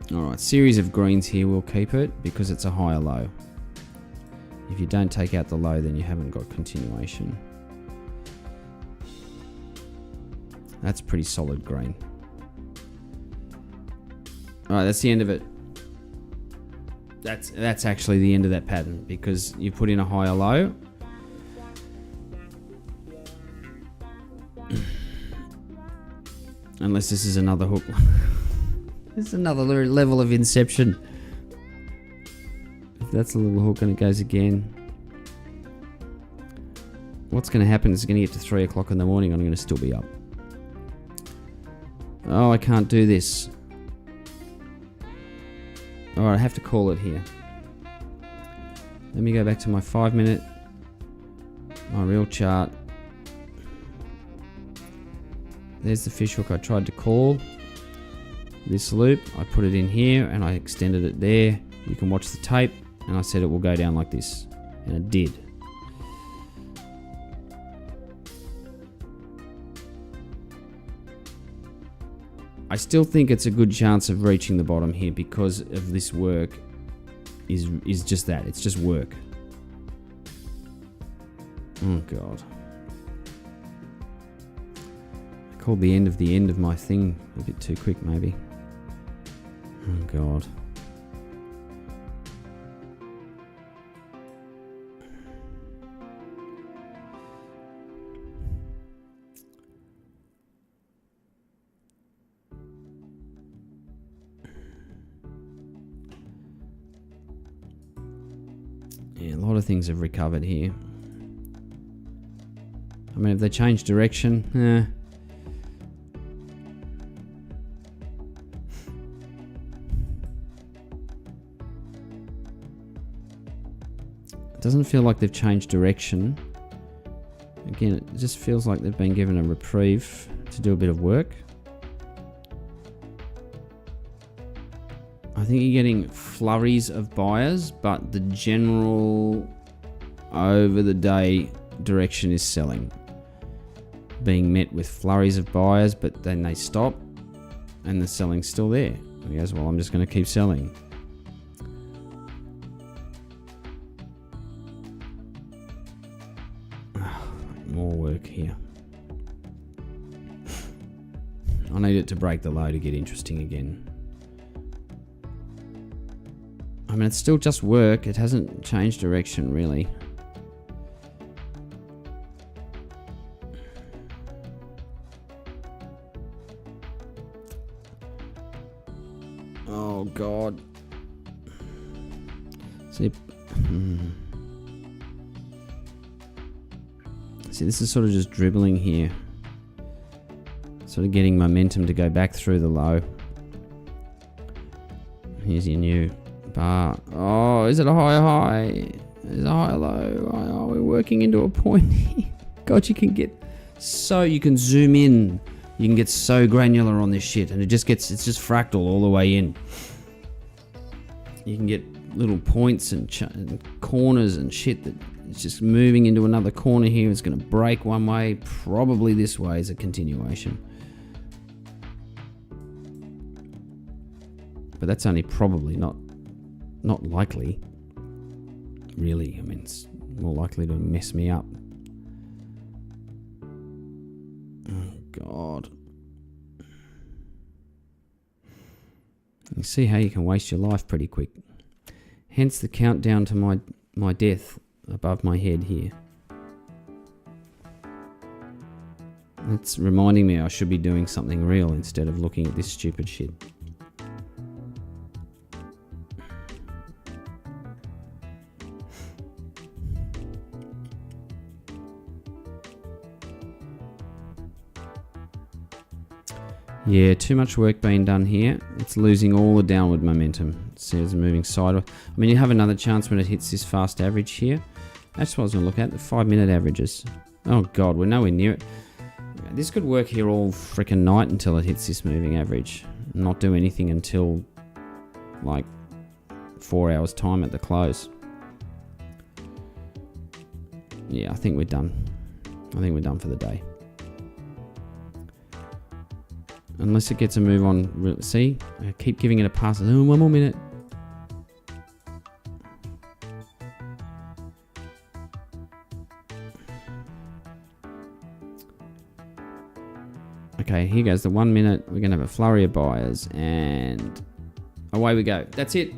Alright, series of greens here, we'll keep it because it's a high or low. If you don't take out the low, then you haven't got continuation. That's pretty solid green. Alright, that's the end of it. That's actually the end of that pattern because you put in a high or low. Unless this is another hook. This is another level of inception. If that's a little hook and it goes again. What's going to happen is it's going to get to 3 o'clock in the morning and I'm going to still be up. Oh, I can't do this. Alright, I have to call it here. Let me go back to my 5 minute, my real chart. There's the fish hook I tried to call. This loop, I put it in here and I extended it there. You can watch the tape and I said it will go down like this. And it did. I still think it's a good chance of reaching the bottom here because of this work is just that. It's just work. Oh God. I called the end of my thing a bit too quick maybe. Oh God. Yeah, a lot of things have recovered here. I mean, if they change direction, It doesn't feel like they've changed direction. Again, it just feels like they've been given a reprieve to do a bit of work. I think you're getting flurries of buyers, but the general over the day direction is selling. Being met with flurries of buyers, but then they stop and the selling's still there. And he goes, well, I'm just going to keep selling. More work here. I need it to break the low to get interesting again. I mean, it's still just work. It hasn't changed direction, really. Oh, God. See, this is sort of just dribbling here. Sort of getting momentum to go back through the low. Here's your new bar. Oh, is it a high? Is it a high or low? Oh, we're working into a point here. God, you can zoom in. You can get so granular on this shit, and it's just fractal all the way in. You can get little points and corners and shit that it's just moving into another corner here. It's going to break one way, probably this way as a continuation. But that's only probably, not likely. Really, I mean, it's more likely to mess me up. Oh, God. You see how you can waste your life pretty quick. Hence the countdown to my death above my head here. It's reminding me I should be doing something real instead of looking at this stupid shit. Yeah, too much work being done here. It's losing all the downward momentum. See, it's moving sideways. I mean, you have another chance when it hits this fast average here. That's what I was going to look at, the 5-minute averages. Oh God, we're nowhere near it. This could work here all freaking night until it hits this moving average. Not do anything until like 4 hours time at the close. Yeah, I think we're done. I think we're done for the day. Unless it gets a move on. See? I keep giving it a pass. Oh, 1 more minute. Okay, here goes the 1 minute. We're going to have a flurry of buyers. And away we go. That's it.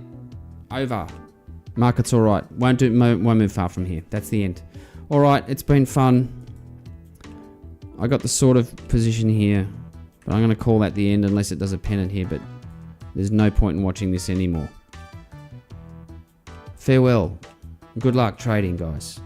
Over. Market's all right. Won't move far from here. That's the end. All right, it's been fun. I got the sort of position here. But I'm going to call that the end unless it does a pennant here, but there's no point in watching this anymore. Farewell. Good luck trading, guys.